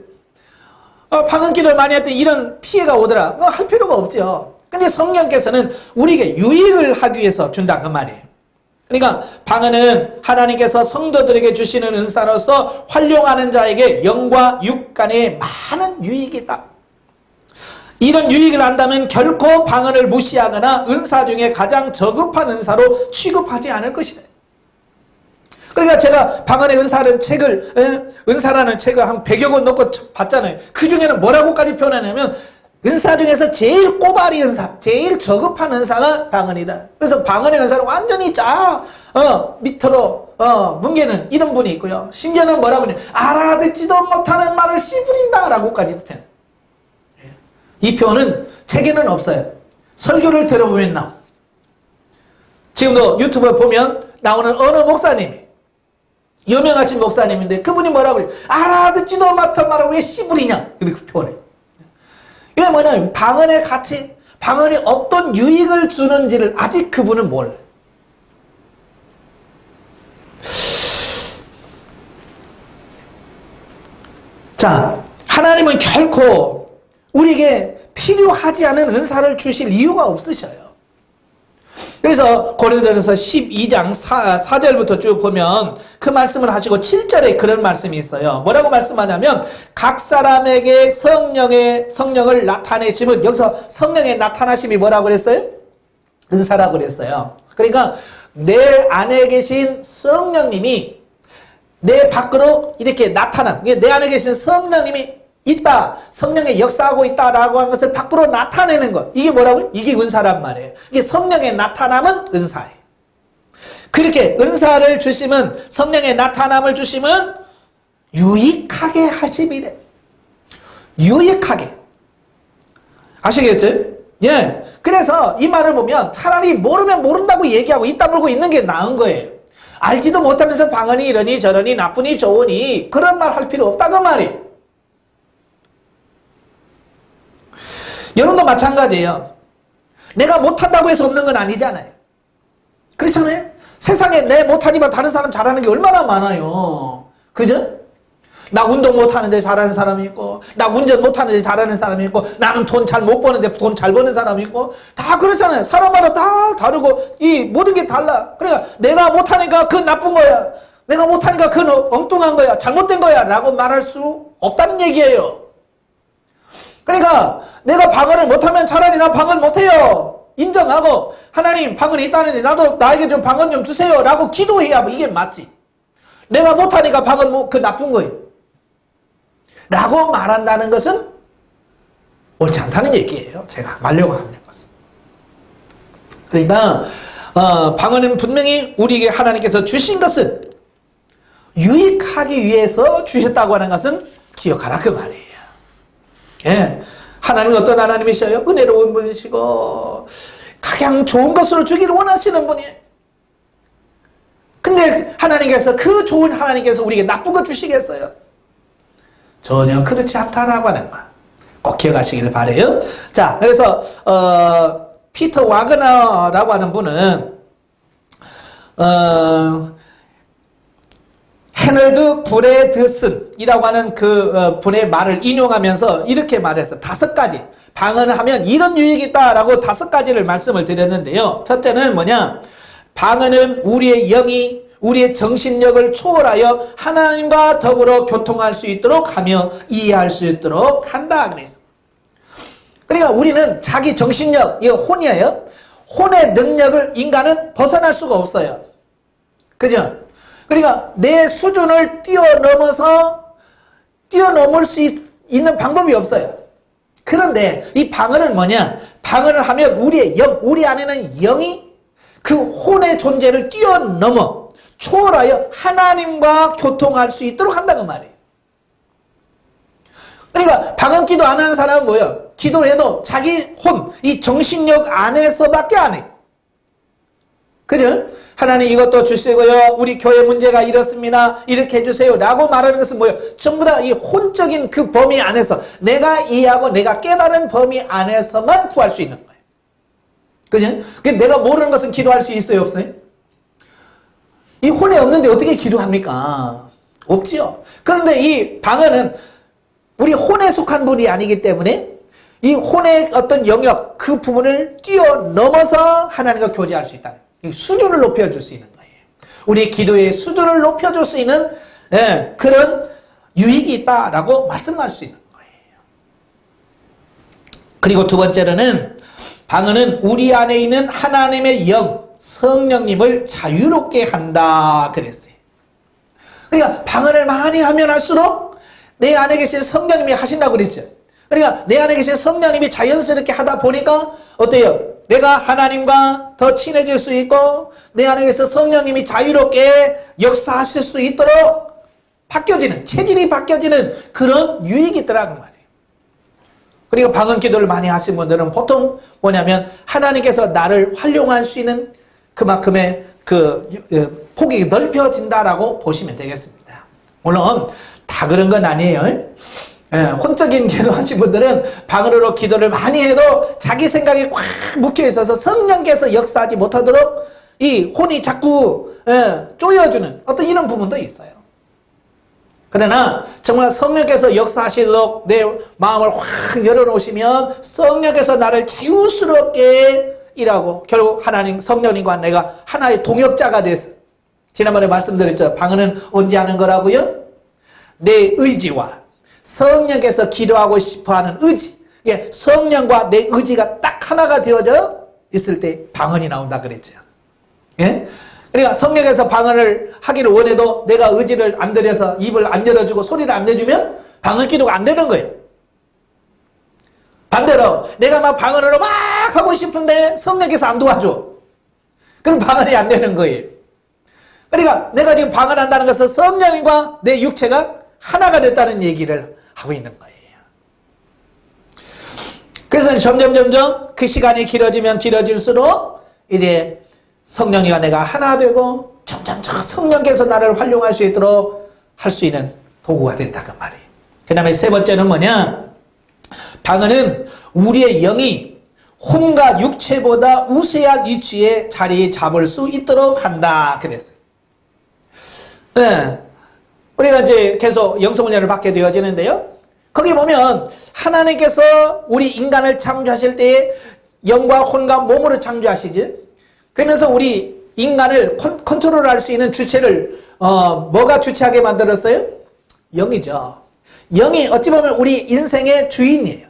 방언 기도를 많이 할 때 이런 피해가 오더라. 할 필요가 없죠. 근데 성령께서는 우리에게 유익을 하기 위해서 준다 그 말이에요. 그러니까 방언은 하나님께서 성도들에게 주시는 은사로서 활용하는 자에게 영과 육 간에 많은 유익이다. 이런 유익을 안다면 결코 방언을 무시하거나 은사 중에 가장 저급한 은사로 취급하지 않을 것이다. 그러니까 제가 방언의 은사라는 책을 한 100여 권 넣고 봤잖아요. 그 중에는 뭐라고까지 표현하냐면 은사 중에서 제일 꼬바리 은사, 제일 저급한 은사가 방언이다. 그래서 방언의 은사를 완전히 밑으로 뭉개는 이런 분이 있고요. 심지어는 뭐라고 하냐, 알아듣지도 못하는 말을 씨부린다 라고까지 표현해요. 이 표현은 책에는 없어요. 설교를 들어보면 나와. 지금도 유튜브에 보면 나오는 어느 목사님이 유명하신 목사님인데 그분이 뭐라고 해요? 알아듣지도 못한 말을 왜 씨부리냐 이렇게 표현해요. 이게 뭐냐면 방언의 가치, 방언이 어떤 유익을 주는지를 아직 그분은 몰라요. 자, 하나님은 결코 우리에게 필요하지 않은 은사를 주실 이유가 없으셔요. 그래서 고린도전서 12장 4절부터 쭉 보면 그 말씀을 하시고 7절에 그런 말씀이 있어요. 뭐라고 말씀하냐면 각 사람에게 성령을 나타내심은, 여기서 성령의 나타나심이 뭐라고 그랬어요? 은사라고 그랬어요. 그러니까 내 안에 계신 성령님이 내 밖으로 이렇게 나타남, 내 안에 계신 성령님이 있다, 성령의 역사하고 있다라고 한 것을 밖으로 나타내는 것, 이게 뭐라고요? 이게 은사란 말이에요. 이게 성령의 나타남은 은사예요. 그렇게 은사를 주시면, 성령의 나타남을 주시면 유익하게 하심이래. 유익하게. 아시겠죠? 예. 그래서 이 말을 보면 차라리 모르면 모른다고 얘기하고 입 다물고 있는 게 나은 거예요. 알지도 못하면서 방언이 이러니 저러니 나쁘니 좋으니 그런 말 할 필요 없다 그 말이에요. 여러분도 마찬가지예요. 내가 못한다고 해서 없는 건 아니잖아요. 그렇잖아요. 세상에 내 못하지만 다른 사람 잘하는 게 얼마나 많아요. 그죠? 나 운동 못하는데 잘하는 사람이 있고, 나 운전 못하는데 잘하는 사람이 있고, 나는 돈 잘 못 버는데 돈 잘 버는 사람이 있고, 다 그렇잖아요. 사람마다 다 다르고 이 모든 게 달라. 그러니까 내가 못하니까 그건 나쁜 거야, 내가 못하니까 그건 엉뚱한 거야, 잘못된 거야 라고 말할 수 없다는 얘기예요. 그러니까 내가 방언을 못하면 차라리 나 방언 못해요 인정하고, 하나님 방언이 있다는데 나도 나에게 좀 방언 좀 주세요 라고 기도해야 이게 맞지. 내가 못하니까 방언 그 나쁜 거예요 라고 말한다는 것은 옳지 않다는 얘기예요. 제가 말려고 하는 것은. 그러니까 방언은 분명히 우리에게 하나님께서 주신 것은 유익하기 위해서 주셨다고 하는 것은 기억하라 그 말이에요. 예, 하나님은 어떤 하나님이셔요? 은혜로운 분이시고 가장 좋은 것으로 주기를 원하시는 분이에요. 근데 하나님께서, 그 좋은 하나님께서 우리에게 나쁜 거 주시겠어요? 전혀 그렇지 않다라고 하는 거 꼭 기억하시기를 바라요. 자, 그래서 피터 와그너라고 하는 분은 헤널드 브레드슨이라고 하는 그 분의 말을 인용하면서 이렇게 말했어요. 5가지. 방언을 하면 이런 유익이 있다라고 5가지를 말씀을 드렸는데요. 첫째는 뭐냐? 방언은 우리의 영이, 우리의 정신력을 초월하여 하나님과 더불어 교통할 수 있도록 하며 이해할 수 있도록 한다 그랬어요. 그러니까 우리는 자기 정신력, 이거 혼이에요. 혼의 능력을 인간은 벗어날 수가 없어요. 그죠? 그러니까 내 수준을 뛰어넘을 수 있는 방법이 없어요. 그런데 이 방언은 뭐냐? 방언을 하면 우리의 영, 우리 안에는 영이 그 혼의 존재를 뛰어넘어 초월하여 하나님과 교통할 수 있도록 한다는 말이에요. 그러니까 방언 기도 안 하는 사람은 뭐예요? 기도를 해도 자기 혼, 이 정신력 안에서밖에 안 해요. 그죠? 하나님 이것도 주시고요, 우리 교회 문제가 이렇습니다, 이렇게 해주세요 라고 말하는 것은 뭐예요? 전부 다 이 혼적인 그 범위 안에서, 내가 이해하고 내가 깨달은 범위 안에서만 구할 수 있는 거예요. 그죠? 내가 모르는 것은 기도할 수 있어요, 없어요? 이 혼에 없는데 어떻게 기도합니까? 없지요. 그런데 이 방언은 우리 혼에 속한 분이 아니기 때문에 이 혼의 어떤 영역, 그 부분을 뛰어넘어서 하나님과 교제할 수 있다는, 수준을 높여줄 수 있는 거예요. 우리 기도의 수준을 높여줄 수 있는 그런 유익이 있다라고 말씀할 수 있는 거예요. 그리고 두 번째로는 방언은 우리 안에 있는 하나님의 영, 성령님을 자유롭게 한다 그랬어요. 그러니까 방언을 많이 하면 할수록 내 안에 계신 성령님이 하신다고 그랬죠. 그러니까 내 안에 계신 성령님이 자연스럽게 하다 보니까 어때요? 내가 하나님과 더 친해질 수 있고 내 안에 계신 성령님이 자유롭게 역사하실 수 있도록 바뀌어지는, 체질이 바뀌어지는 그런 유익이 있더라고 말이에요. 그리고 방언 기도를 많이 하신 분들은 보통 뭐냐면 하나님께서 나를 활용할 수 있는 그만큼의 그 폭이 넓혀진다라고 보시면 되겠습니다. 물론 다 그런 건 아니에요. 혼적인 기도 하신 분들은 방언으로 기도를 많이 해도 자기 생각이 꽉 묶여 있어서 성령께서 역사하지 못하도록 이 혼이 자꾸 쪼여주는 어떤 이런 부분도 있어요. 그러나 정말 성령께서 역사하시도록 내 마음을 확 열어놓으시면 성령께서 나를 자유스럽게 일하고 결국 하나님 성령님과 내가 하나의 동역자가 돼서 지난번에 말씀드렸죠. 방언은 언제 하는 거라고요? 내 의지와 성령께서 기도하고 싶어하는 의지, 성령과 내 의지가 딱 하나가 되어져 있을 때 방언이 나온다 그랬죠. 예? 그러니까 성령께서 방언을 하기를 원해도 내가 의지를 안 들여서 입을 안 열어주고 소리를 안 내주면 방언 기도가 안 되는 거예요. 반대로 내가 막 방언으로 막 하고 싶은데 성령께서 안 도와줘. 그럼 방언이 안 되는 거예요. 그러니까 내가 지금 방언한다는 것은 성령과 내 육체가 하나가 됐다는 얘기를 하고 있는 거예요. 그래서 점점 그 시간이 길어지면 길어질수록 이제 성령이와 내가 하나 되고 점점 성령께서 나를 활용할 수 있도록 할 수 있는 도구가 된다 그 말이에요. 그 다음에 세 번째는 뭐냐? 방언은 우리의 영이 혼과 육체보다 우세한 위치에 자리 잡을 수 있도록 한다 그랬어요. 네. 우리가 이제 계속 영성훈련을 받게 되어지는데요. 거기 보면 하나님께서 우리 인간을 창조하실 때에 영과 혼과 몸으로 창조하시지. 그러면서 우리 인간을 컨트롤할 수 있는 주체를 뭐가 주체하게 만들었어요? 영이죠. 영이 어찌 보면 우리 인생의 주인이에요.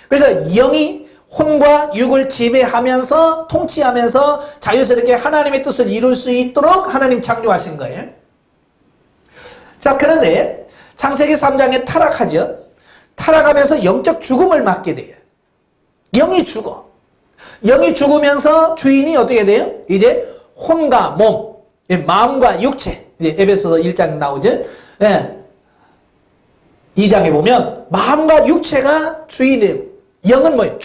그래서 영이 혼과 육을 지배하면서 통치하면서 자유스럽게 하나님의 뜻을 이룰 수 있도록 하나님 창조하신 거예요. 자, 그런데 창세기 3장에 타락하죠. 타락하면서 영적 죽음을 맞게 돼요. 영이 죽어. 영이 죽으면서 주인이 어떻게 돼요? 이제 혼과 몸, 마음과 육체. 이제 에베소서 1장 나오죠. 2장에 보면 마음과 육체가 주인이 되고 영은 뭐예요?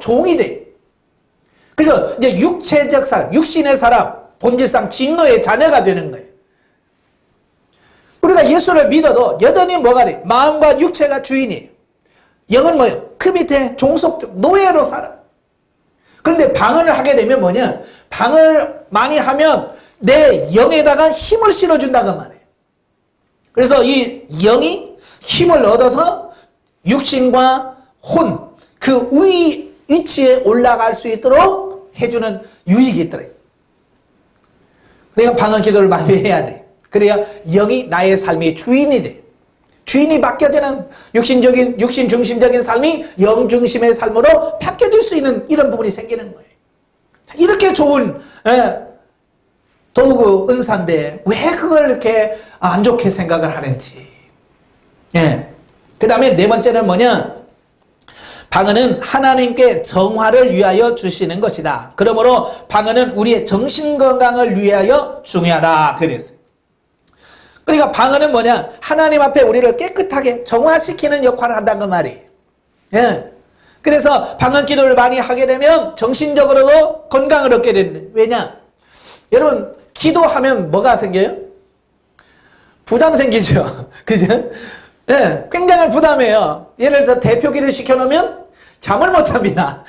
종이 돼요. 그래서 이제 육체적 사람, 육신의 사람, 본질상 진노의 자녀가 되는 거예요. 우리가 예수를 믿어도 여전히 뭐가 돼? 마음과 육체가 주인이에요. 영은 뭐예요? 그 밑에 종속적 노예로 살아. 그런데 방언을 하게 되면 뭐냐? 방언을 많이 하면 내 영에다가 힘을 실어준다고 말이에요. 그래서 이 영이 힘을 얻어서 육신과 혼, 그 위치에 올라갈 수 있도록 해주는 유익이 있더래요. 그러니까 방언 기도를 많이 해야 돼. 그래야 영이 나의 삶의 주인이 돼. 주인이 바뀌어지는 육신 중심적인 삶이 영 중심의 삶으로 바뀌어질 수 있는 이런 부분이 생기는 거예요. 자, 이렇게 좋은 도구 은사인데 왜 그걸 이렇게 안 좋게 생각을 하는지. 그 다음에 네 번째는 뭐냐? 방언은 하나님께 정화를 위하여 주시는 것이다. 그러므로 방언은 우리의 정신건강을 위하여 중요하다. 그랬어요. 그러니까 방언은 뭐냐? 하나님 앞에 우리를 깨끗하게 정화시키는 역할을 한다는 말이에요. 그래서 방언 기도를 많이 하게 되면 정신적으로도 건강을 얻게 되는데 왜냐? 여러분 기도하면 뭐가 생겨요? 부담 생기죠. 그죠? 굉장한 부담이에요. 예를 들어서 대표기를 시켜놓으면 잠을 못 잡니다.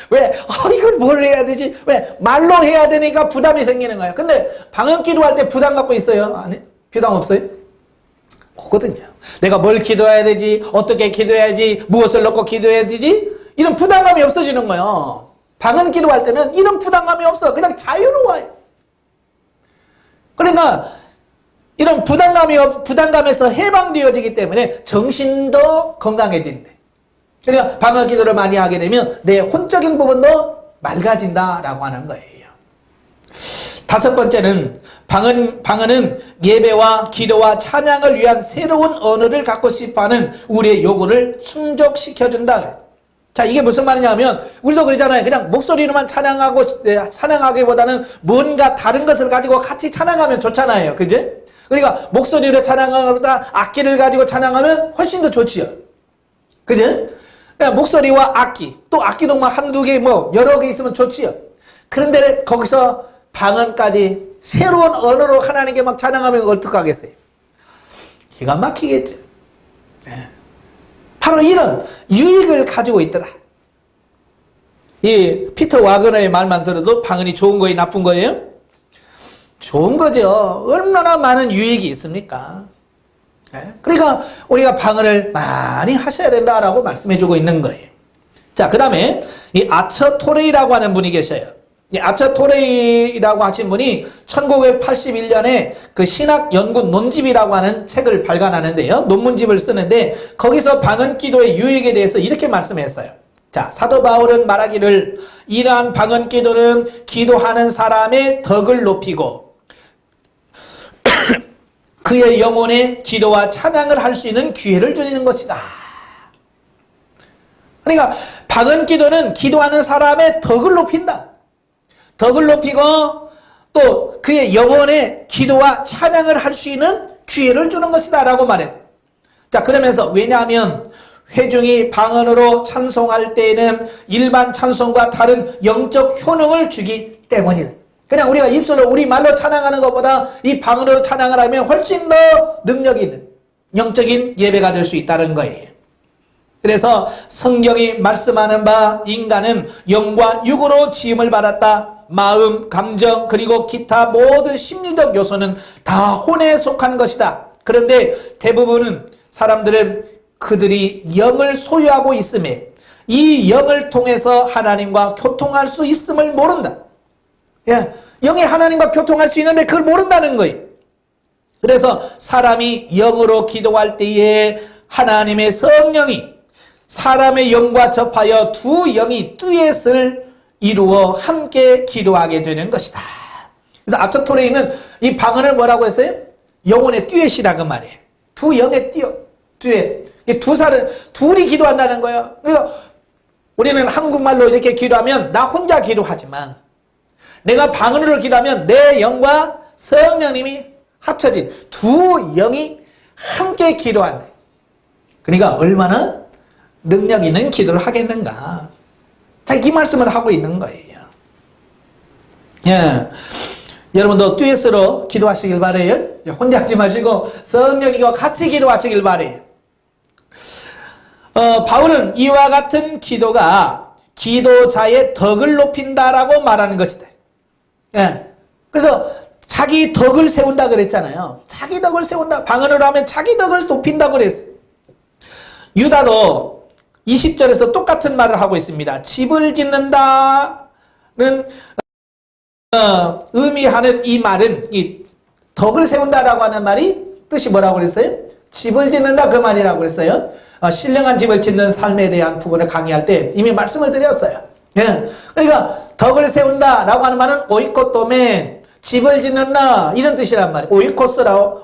왜? 이걸 뭘 해야 되지? 왜? 말로 해야 되니까 부담이 생기는 거예요. 근데 방언 기도할 때 부담 갖고 있어요? 아니, 부담 없어요? 없거든요. 내가 뭘 기도해야 되지? 어떻게 기도해야지? 무엇을 넣고 기도해야 되지? 이런 부담감이 없어지는 거예요. 방언 기도할 때는 이런 부담감이 없어. 그냥 자유로워요. 그러니까 이런 부담감에서 해방되어지기 때문에 정신도 건강해진대. 그러니까 방언 기도를 많이 하게 되면 내 혼적인 부분도 맑아진다라고 하는 거예요. 다섯 번째는 방언은 예배와 기도와 찬양을 위한 새로운 언어를 갖고 싶어하는 우리의 요구를 충족시켜준다. 자, 이게 무슨 말이냐면 우리도 그러잖아요. 그냥 목소리로만 찬양하기보다는 뭔가 다른 것을 가지고 같이 찬양하면 좋잖아요. 그지? 그러니까 목소리로 찬양하는 것보다 악기를 가지고 찬양하면 훨씬 더 좋지요. 그지? 그러니까 목소리와 악기, 또 악기도 막 한두 개 여러 개 있으면 좋지요. 그런데 거기서 방언까지 새로운 언어로 하나님께 막 찬양하면 어떡하겠어요? 기가 막히겠죠. 바로 이런 유익을 가지고 있더라. 이 피터 와그너의 말만 들어도 방언이 좋은 거예요, 나쁜 거예요? 좋은 거죠. 얼마나 많은 유익이 있습니까? 그러니까 우리가 방언을 많이 하셔야 된다라고 말씀해주고 있는 거예요. 자, 그 다음에 이 아처 토레이라고 하는 분이 계셔요. 이 아처 토레이라고 하신 분이 1981년에 그 신학 연구 논집이라고 하는 책을 발간하는데요. 논문집을 쓰는데 거기서 방언 기도의 유익에 대해서 이렇게 말씀했어요. 자, 사도 바울은 말하기를 이러한 방언 기도는 기도하는 사람의 덕을 높이고 그의 영혼에 기도와 찬양을 할 수 있는 기회를 주는 것이다. 그러니까 방언 기도는 기도하는 사람의 덕을 높인다. 덕을 높이고 또 그의 영혼에 기도와 찬양을 할 수 있는 기회를 주는 것이다 라고 말해요. 자, 그러면서 왜냐하면 회중이 방언으로 찬송할 때에는 일반 찬송과 다른 영적 효능을 주기 때문이다. 그냥 우리가 입술로 우리 말로 찬양하는 것보다 이 방언으로 찬양을 하면 훨씬 더 능력이 있는 영적인 예배가 될 수 있다는 거예요. 그래서 성경이 말씀하는 바 인간은 영과 육으로 지음을 받았다. 마음, 감정 그리고 기타 모든 심리적 요소는 다 혼에 속한 것이다. 그런데 대부분은 사람들은 그들이 영을 소유하고 있음에 이 영을 통해서 하나님과 교통할 수 있음을 모른다. 예, 영이 하나님과 교통할 수 있는데 그걸 모른다는 거예요. 그래서 사람이 영으로 기도할 때에 하나님의 성령이 사람의 영과 접하여 두 영이 듀엣을 이루어 함께 기도하게 되는 것이다. 그래서 아처 토레이는 이 방언을 뭐라고 했어요? 영혼의 듀엣이라고 말이에요. 두 영의 듀엣. 두 사람, 둘이 기도한다는 거예요. 그래서 우리는 한국말로 이렇게 기도하면 나 혼자 기도하지만 내가 방언으로 기도하면 내 영과 성령님이 합쳐진 두 영이 함께 기도한다. 그러니까 얼마나 능력 있는 기도를 하겠는가. 자, 이 말씀을 하고 있는 거예요. 예. 여러분도 듀엣으로 기도하시길 바래요. 혼자 하지 마시고 성령님과 같이 기도하시길 바래요. 바울은 이와 같은 기도가 기도자의 덕을 높인다라고 말하는 것이다. 예. 그래서 자기 덕을 세운다 그랬잖아요. 자기 덕을 세운다. 방언으로 하면 자기 덕을 높인다고 그랬어요. 유다도 20절에서 똑같은 말을 하고 있습니다. 집을 짓는다는 의미하는 이 말은 이 덕을 세운다라고 하는 말이 뜻이 뭐라고 그랬어요? 집을 짓는다 그 말이라고 그랬어요. 신령한 집을 짓는 삶에 대한 부분을 강의할 때 이미 말씀을 드렸어요. 예. 그러니까 덕을 세운다라고 하는 말은 오이코토멘, 집을 짓는다 이런 뜻이란 말이에요.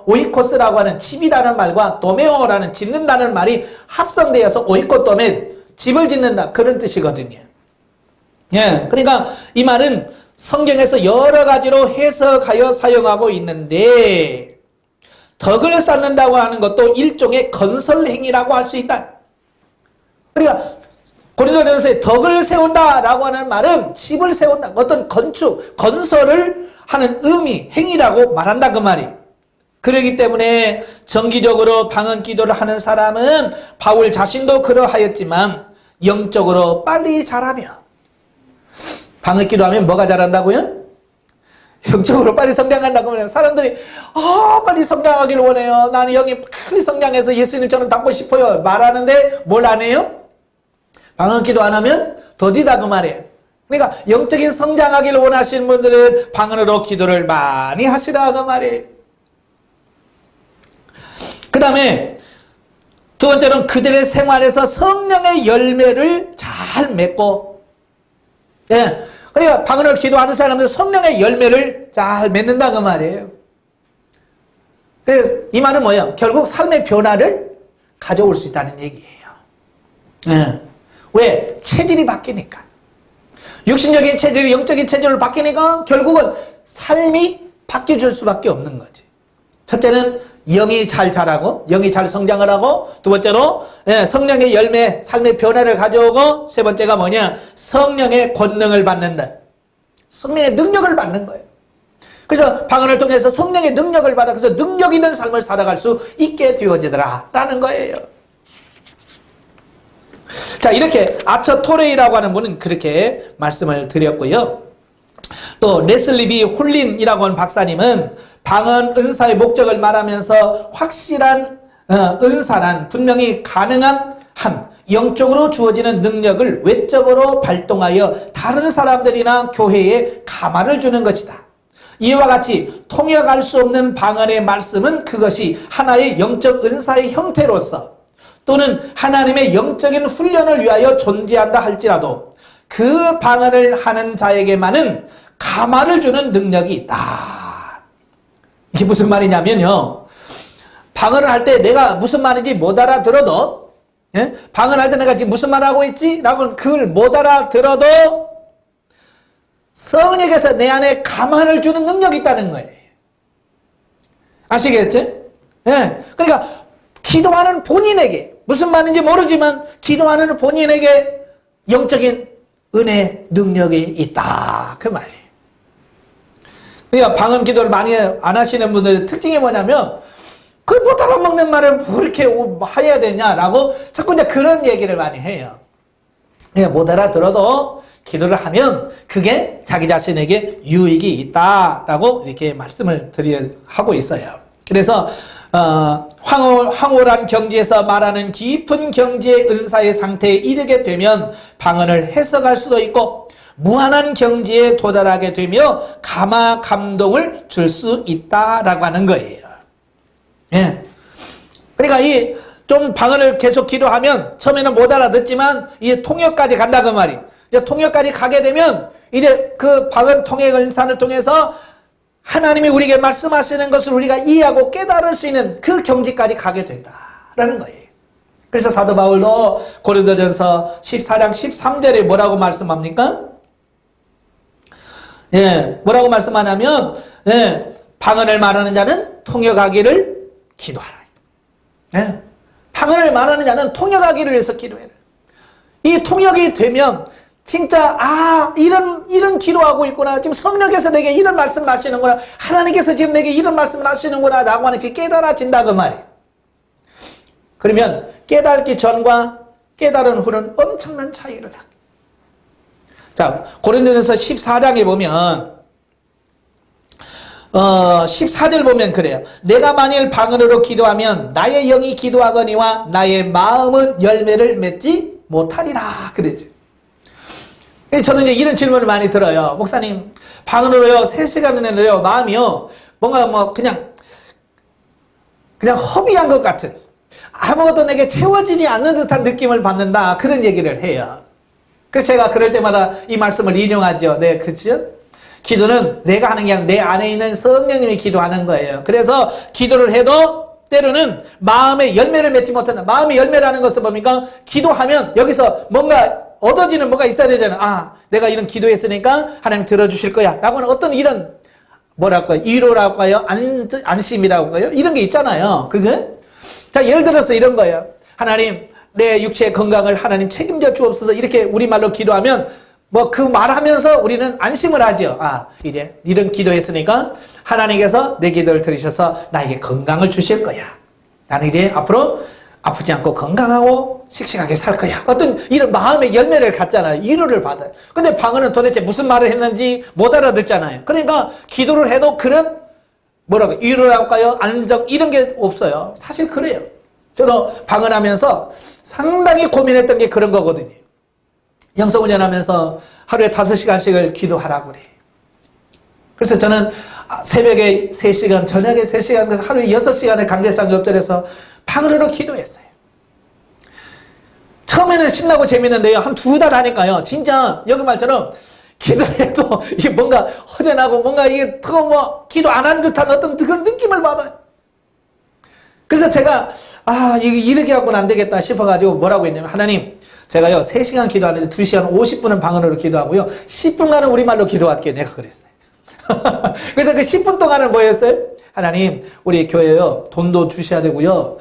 오이코스라고 하는 집이라는 말과 도메오라는 짓는다는 말이 합성되어서 오이코토멘, 집을 짓는다 그런 뜻이거든요. 예. 그러니까 이 말은 성경에서 여러 가지로 해석하여 사용하고 있는데 덕을 쌓는다고 하는 것도 일종의 건설 행위라고 할 수 있다. 그러니까 고린도전서에 덕을 세운다라고 하는 말은 집을 세운다, 어떤 건축, 건설을 하는 의미, 행위라고 말한다 그 말이. 그렇기 때문에 정기적으로 방언 기도를 하는 사람은 바울 자신도 그러하였지만 영적으로 빨리 자라며 방언 기도하면 뭐가 자란다고요? 영적으로 빨리 성장한다고 해요. 사람들이 빨리 성장하기를 원해요. 나는 영이 빨리 성장해서 예수님처럼 닮고 싶어요. 말하는데 뭘 안 해요? 방언 기도 안 하면 더디다 그 말이에요. 그러니까 영적인 성장하기를 원하시는 분들은 방언으로 기도를 많이 하시라 그 말이에요. 그 다음에 두 번째는 그들의 생활에서 성령의 열매를 잘 맺고, 예. 그러니까 방언을 기도하는 사람들은 성령의 열매를 잘 맺는다 그 말이에요. 그래서 이 말은 뭐예요? 결국 삶의 변화를 가져올 수 있다는 얘기예요. 예. 왜? 체질이 바뀌니까. 육신적인 체질이 영적인 체질로 바뀌니까 결국은 삶이 바뀌어질 수밖에 없는 거지. 첫째는 영이 잘 자라고, 영이 잘 성장을 하고, 두 번째로 성령의 열매, 삶의 변화를 가져오고, 세 번째가 뭐냐? 성령의 권능을 받는다. 성령의 능력을 받는 거예요. 그래서 방언을 통해서 성령의 능력을 받아 그래서 능력 있는 삶을 살아갈 수 있게 되어지더라 라는 거예요. 자, 이렇게 아처토레이라고 하는 분은 그렇게 말씀을 드렸고요. 또 레슬리 비 홀린이라고 하는 박사님은 방언 은사의 목적을 말하면서 확실한 은사란 분명히 가능한 한 영적으로 주어지는 능력을 외적으로 발동하여 다른 사람들이나 교회에 감화를 주는 것이다. 이와 같이 통역할 수 없는 방언의 말씀은 그것이 하나의 영적 은사의 형태로서 또는 하나님의 영적인 훈련을 위하여 존재한다 할지라도 그 방언을 하는 자에게만은 감화를 주는 능력이 있다. 이게 무슨 말이냐면요. 방언을 할 때 내가 무슨 말인지 못 알아들어도, 예? 방언할 때 내가 지금 무슨 말 하고 있지? 라고 그걸 못 알아들어도 성령께서 내 안에 감화를 주는 능력이 있다는 거예요. 아시겠죠? 예. 그러니까 기도하는 본인에게 무슨 말인지 모르지만 기도하는 본인에게 영적인 은혜 능력이 있다. 그 말이에요. 그러니까 방언 기도를 많이 안 하시는 분들의 특징이 뭐냐면 그 못 알아먹는 말을 뭐 이렇게 해야 되냐라고 자꾸 이제 그런 얘기를 많이 해요. 못 알아들어도 기도를 하면 그게 자기 자신에게 유익이 있다라고 이렇게 말씀을 하고 있어요. 그래서 황홀한 경지에서 말하는 깊은 경지의 은사의 상태에 이르게 되면 방언을 해석할 수도 있고 무한한 경지에 도달하게 되며 감화 감동을 줄 수 있다라고 하는 거예요. 예. 그러니까 이 좀 방언을 계속 기도하면 처음에는 못 알아듣지만 이제 통역까지 간다 그 말이. 이제 통역까지 가게 되면 이제 그 방언 통역을 인산을 통해서 하나님이 우리에게 말씀하시는 것을 우리가 이해하고 깨달을 수 있는 그 경지까지 가게 된다라는 거예요. 그래서 사도 바울도 고린도전서 14장 13절에 뭐라고 말씀합니까? 예, 뭐라고 말씀하냐면 예, 방언을 말하는 자는 통역하기를 기도하라. 예, 방언을 말하는 자는 통역하기를 위해서 기도해라. 이 통역이 되면 진짜 이런 기도하고 있구나. 지금 성령께서 내게 이런 말씀을 하시는구나. 하나님께서 지금 내게 이런 말씀을 하시는구나 라고 하는 게 깨달아진다 그 말이에요. 그러면 깨닫기 전과 깨달은 후는 엄청난 차이를 하게. 자, 고린도전서 14장에 보면 14절 보면 그래요. 내가 만일 방언으로 기도하면 나의 영이 기도하거니와 나의 마음은 열매를 맺지 못하리라 그러죠. 저는 이제 이런 질문을 많이 들어요. 목사님, 방언으로요 3시간이나요 마음이요 뭔가 뭐 그냥 허비한 것 같은 아무것도 내게 채워지지 않는 듯한 느낌을 받는다 그런 얘기를 해요. 그래서 제가 그럴 때마다 이 말씀을 인용하죠. 네, 그렇죠? 기도는 내가 하는 게 아니라 내 안에 있는 성령님이 기도하는 거예요. 그래서 기도를 해도 때로는 마음의 열매를 맺지 못한다. 마음의 열매라는 것은 뭡니까? 기도하면 여기서 뭔가 얻어지는 뭐가 있어야 되잖아. 내가 이런 기도했으니까 하나님 들어주실 거야. 라고 하는 어떤 이런 뭐랄까요? 위로라고 해요? 안심이라고 해요? 이런 게 있잖아요. 그죠? 자, 예를 들어서 이런 거예요. 하나님, 내 육체의 건강을 하나님 책임져 주옵소서. 이렇게 우리말로 기도하면 뭐 그 말하면서 우리는 안심을 하죠. 이제 이런 기도했으니까 하나님께서 내 기도를 들으셔서 나에게 건강을 주실 거야. 나는 이제 앞으로 아프지 않고 건강하고 씩씩하게 살 거야. 어떤 이런 마음의 열매를 갖잖아요. 위로를 받아요. 근데 방언은 도대체 무슨 말을 했는지 못 알아듣잖아요. 그러니까 기도를 해도 그런 위로랄까요? 안정 이런 게 없어요. 사실 그래요. 저도 방언하면서 상당히 고민했던 게 그런 거거든요. 영성훈련하면서 하루에 5시간씩을 기도하라고 그래. 그래서 저는 새벽에 3시간, 저녁에 3시간, 그래서 하루에 6시간을 강대상 옆절에서 방언으로 기도했어요. 처음에는 신나고 재밌는데요. 한 2달 하니까요. 진짜 여기 말처럼 기도해도 이게 뭔가 허전하고 뭔가 이게 더 기도 안 한 듯한 어떤 그런 느낌을 받아요. 그래서 제가 이렇게 하고는 안 되겠다 싶어가지고 뭐라고 했냐면 하나님 제가요 3시간 기도하는데 2시간 50분은 방언으로 기도하고요 10분간은 우리말로 기도할게요. 내가 그랬어요. 그래서 그 10분 동안은 뭐였어요? 하나님 우리 교회요 돈도 주셔야 되고요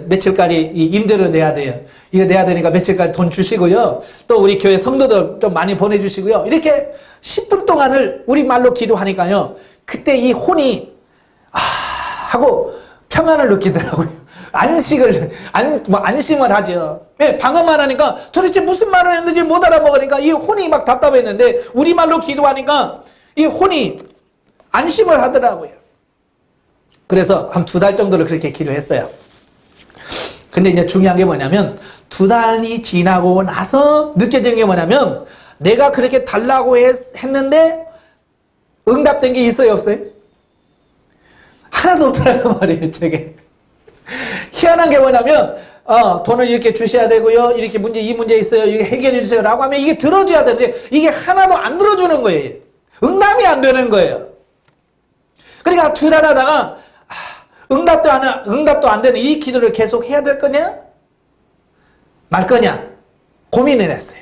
며칠까지 임대료 내야 돼요. 이거 내야 되니까 며칠까지 돈 주시고요 또 우리 교회 성도들 좀 많이 보내주시고요 이렇게 10분 동안을 우리말로 기도하니까요 그때 이 혼이 하고 평안을 느끼더라고요. 안심을 하죠. 왜? 방언만 하니까 도대체 무슨 말을 했는지 못 알아먹으니까 이 혼이 막 답답했는데 우리말로 기도하니까 이 혼이 안심을 하더라고요. 그래서 한 2달 정도를 그렇게 기도했어요. 근데 이제 중요한 게 뭐냐면 2달이 지나고 나서 느껴지는 게 뭐냐면 내가 그렇게 달라고 했는데 응답된 게 있어요, 없어요? 하나도 없더라는 말이에요, 저게. 희한한 게 뭐냐면 돈을 이렇게 주셔야 되고요. 이렇게 이 문제 있어요. 이게 해결해 주세요. 라고 하면 이게 들어줘야 되는데 이게 하나도 안 들어주는 거예요. 응답이 안 되는 거예요. 그러니까 2달 하다가 응답도 안 되는 이 기도를 계속 해야 될 거냐? 말 거냐? 고민을 했어요.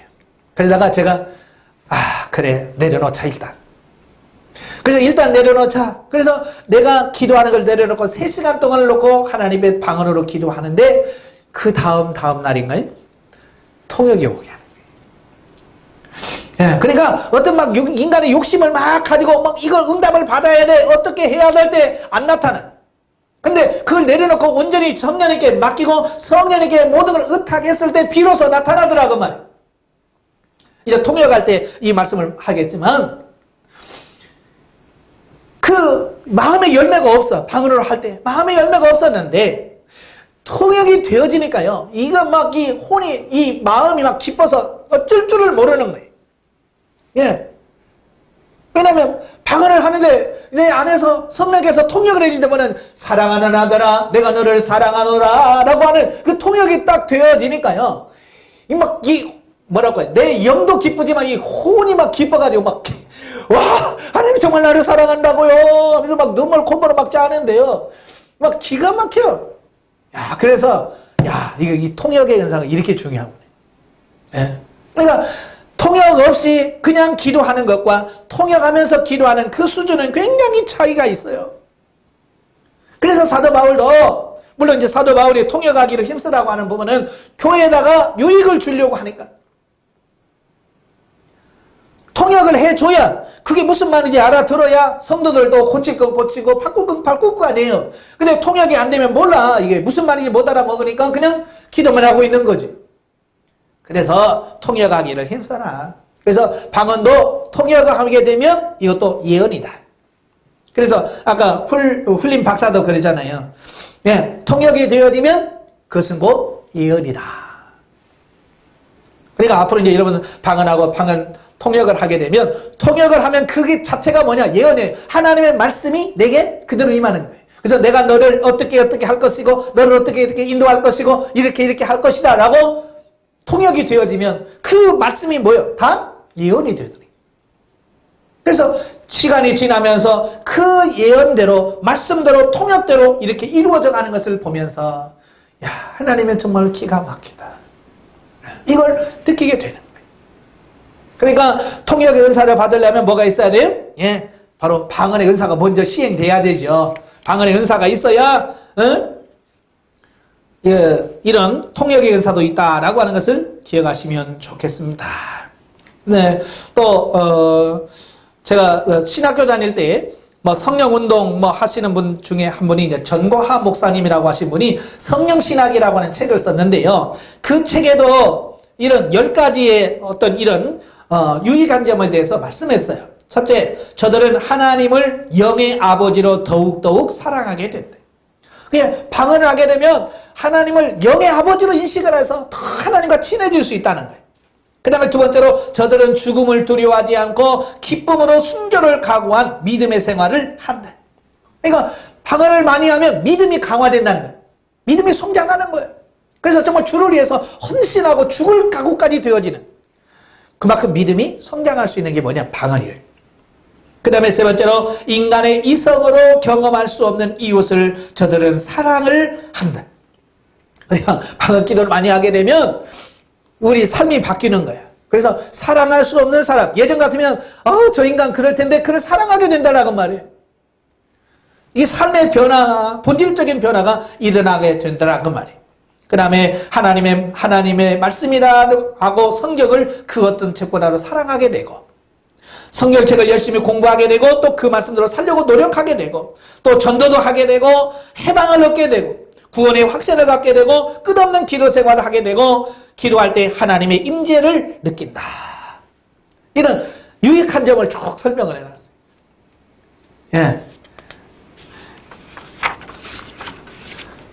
그러다가 제가 그래 내려놓자 일단. 그래서 일단 내려놓자. 그래서 내가 기도하는 걸 내려놓고 3시간 동안을 놓고 하나님의 방언으로 기도하는데 그 다음 날인가요? 통역이 오게 하는 거예요. 예, 그러니까 어떤 막 인간의 욕심을 막 가지고 막 이걸 응답을 받아야 돼. 어떻게 해야 될 때 안 나타나. 근데 그걸 내려놓고 온전히 성령님께 맡기고 성령님께 모든 걸 의탁했을 때 비로소 나타나더라고 말이에요. 이제 통역할 때 이 말씀을 하겠지만 그 마음의 열매가 없어. 방언으로 할 때 마음의 열매가 없었는데 통역이 되어지니까요. 이거 막 이 혼이 이 마음이 막 기뻐서 어쩔 줄을 모르는 거예요. 예. 왜냐하면 방언을 하는데 내 안에서 성령께서 통역을 해주는데 뭐는 사랑하는 아들아 내가 너를 사랑하노라 라고 하는 그 통역이 딱 되어지니까요. 뭐라고 해. 내 영도 기쁘지만 이 혼이 막 기뻐가지고 막 와 하나님 정말 나를 사랑한다고요 하면서 막 눈물 콧물을 막 짜는데요. 막 기가 막혀. 야 그래서 이 통역의 현상은 이렇게 중요하구나. 예. 그러니까 통역 없이 그냥 기도하는 것과 통역하면서 기도하는 그 수준은 굉장히 차이가 있어요. 그래서 사도 바울도 물론 이제 사도 바울이 통역하기를 힘쓰라고 하는 부분은 교회에다가 유익을 주려고 하니까 통역을 해줘야 그게 무슨 말인지 알아들어야 성도들도 고칠 건 고치고 바꿀 건 바꿀 거 아니에요. 근데 통역이 안 되면 몰라. 이게 무슨 말인지 못 알아먹으니까 그냥 기도만 하고 있는 거지. 그래서 통역하기를 힘써라. 그래서 방언도 통역하게 되면 이것도 예언이다. 그래서 아까 훌림 박사도 그러잖아요. 네, 통역이 되어지면 그것은 곧 예언이다. 그러니까 앞으로 이제 여러분 방언하고 통역을 하게 되면 통역을 하면 그게 자체가 뭐냐? 예언이에요. 하나님의 말씀이 내게 그대로 임하는 거예요. 그래서 내가 너를 어떻게 할 것이고 너를 어떻게 인도할 것이고 이렇게 할 것이다 라고 통역이 되어지면 그 말씀이 뭐예요? 다 예언이 되더니. 그래서 시간이 지나면서 그 예언대로 말씀대로 통역대로 이렇게 이루어져 가는 것을 보면서 하나님은 정말 기가 막히다. 이걸 느끼게 되는 거예요. 그러니까 통역의 은사를 받으려면 뭐가 있어야 돼요? 예, 바로 방언의 은사가 먼저 시행돼야 되죠. 방언의 은사가 있어야 이런 통역의 은사도 있다라고 하는 것을 기억하시면 좋겠습니다. 네, 또 제가 신학교 다닐 때 성령 운동 하시는 분 중에 한 분이 이제 전고하 목사님이라고 하신 분이 성령 신학이라고 하는 책을 썼는데요. 그 책에도 이런 10가지의 어떤 이런 유익한 점에 대해서 말씀했어요. 첫째, 저들은 하나님을 영의 아버지로 더욱더욱 사랑하게 된다. 그냥 방언을 하게 되면 하나님을 영의 아버지로 인식을 해서 더 하나님과 친해질 수 있다는 거예요. 그 다음에 두 번째로 저들은 죽음을 두려워하지 않고 기쁨으로 순교를 각오한 믿음의 생활을 한다. 그러니까 방언을 많이 하면 믿음이 강화된다는 거예요. 믿음이 성장하는 거예요. 그래서 정말 주를 위해서 헌신하고 죽을 각오까지 되어지는 그만큼 믿음이 성장할 수 있는 게 뭐냐? 방언이에요. 그 다음에 세 번째로 인간의 이성으로 경험할 수 없는 이웃을 저들은 사랑을 한다. 그러니까 방언 기도를 많이 하게 되면 우리 삶이 바뀌는 거야. 그래서 사랑할 수 없는 사람, 예전 같으면 저 인간 그럴 텐데 그를 사랑하게 된다라고 말이에요. 이 삶의 변화, 본질적인 변화가 일어나게 된다라고 말이에요. 그 다음에 하나님의 말씀이라고 하고 성경을 그 어떤 책보다도 사랑하게 되고 성경책을 열심히 공부하게 되고 또 그 말씀대로 살려고 노력하게 되고 또 전도도 하게 되고 해방을 얻게 되고 구원의 확신을 갖게 되고 끝없는 기도 생활을 하게 되고 기도할 때 하나님의 임재를 느낀다. 이런 유익한 점을 쭉 설명을 해놨어요. 예.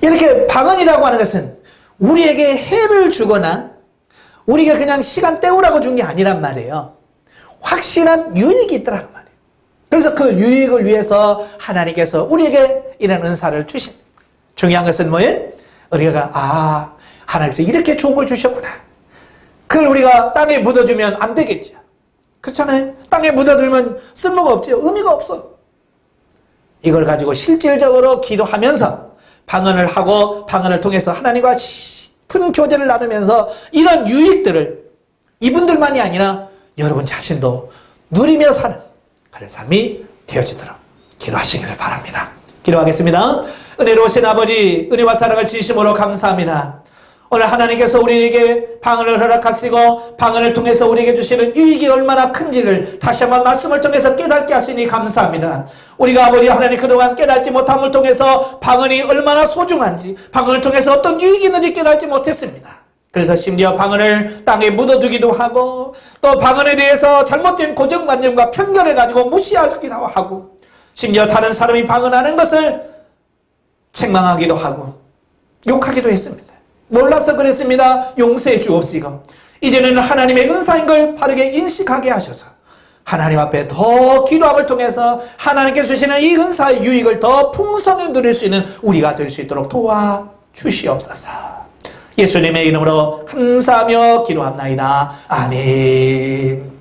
이렇게 방언이라고 하는 것은 우리에게 해를 주거나 우리가 그냥 시간 때우라고 준 게 아니란 말이에요. 확실한 유익이 있더라고 말이에요. 그래서 그 유익을 위해서 하나님께서 우리에게 이런 은사를 주신. 중요한 것은 뭐예요? 우리가 하나님께서 이렇게 좋은 걸 주셨구나. 그걸 우리가 땅에 묻어주면 안 되겠죠. 그렇잖아요. 땅에 묻어두면 쓸모가 없죠. 의미가 없어. 이걸 가지고 실질적으로 기도하면서 방언을 하고 방언을 통해서 하나님과 깊은 교제를 나누면서 이런 유익들을 이분들만이 아니라 여러분 자신도 누리며 사는 그런 삶이 되어지도록 기도하시기를 바랍니다. 기도하겠습니다. 은혜로우신 아버지, 은혜와 사랑을 진심으로 감사합니다. 오늘 하나님께서 우리에게 방언을 허락하시고 방언을 통해서 우리에게 주시는 유익이 얼마나 큰지를 다시 한번 말씀을 통해서 깨닫게 하시니 감사합니다. 우리가 아버지 하나님 그동안 깨닫지 못함을 통해서 방언이 얼마나 소중한지, 방언을 통해서 어떤 유익이 있는지 깨닫지 못했습니다. 그래서 심지어 방언을 땅에 묻어두기도 하고 또 방언에 대해서 잘못된 고정관념과 편견을 가지고 무시하기도 하고 심지어 다른 사람이 방언하는 것을 책망하기도 하고 욕하기도 했습니다. 몰라서 그랬습니다. 용서해 주옵시고 이제는 하나님의 은사인 걸 바르게 인식하게 하셔서 하나님 앞에 더 기도함을 통해서 하나님께 주시는 이 은사의 유익을 더 풍성히 누릴 수 있는 우리가 될 수 있도록 도와주시옵소서. 예수님의 이름으로 감사하며 기도합나이다. 아멘.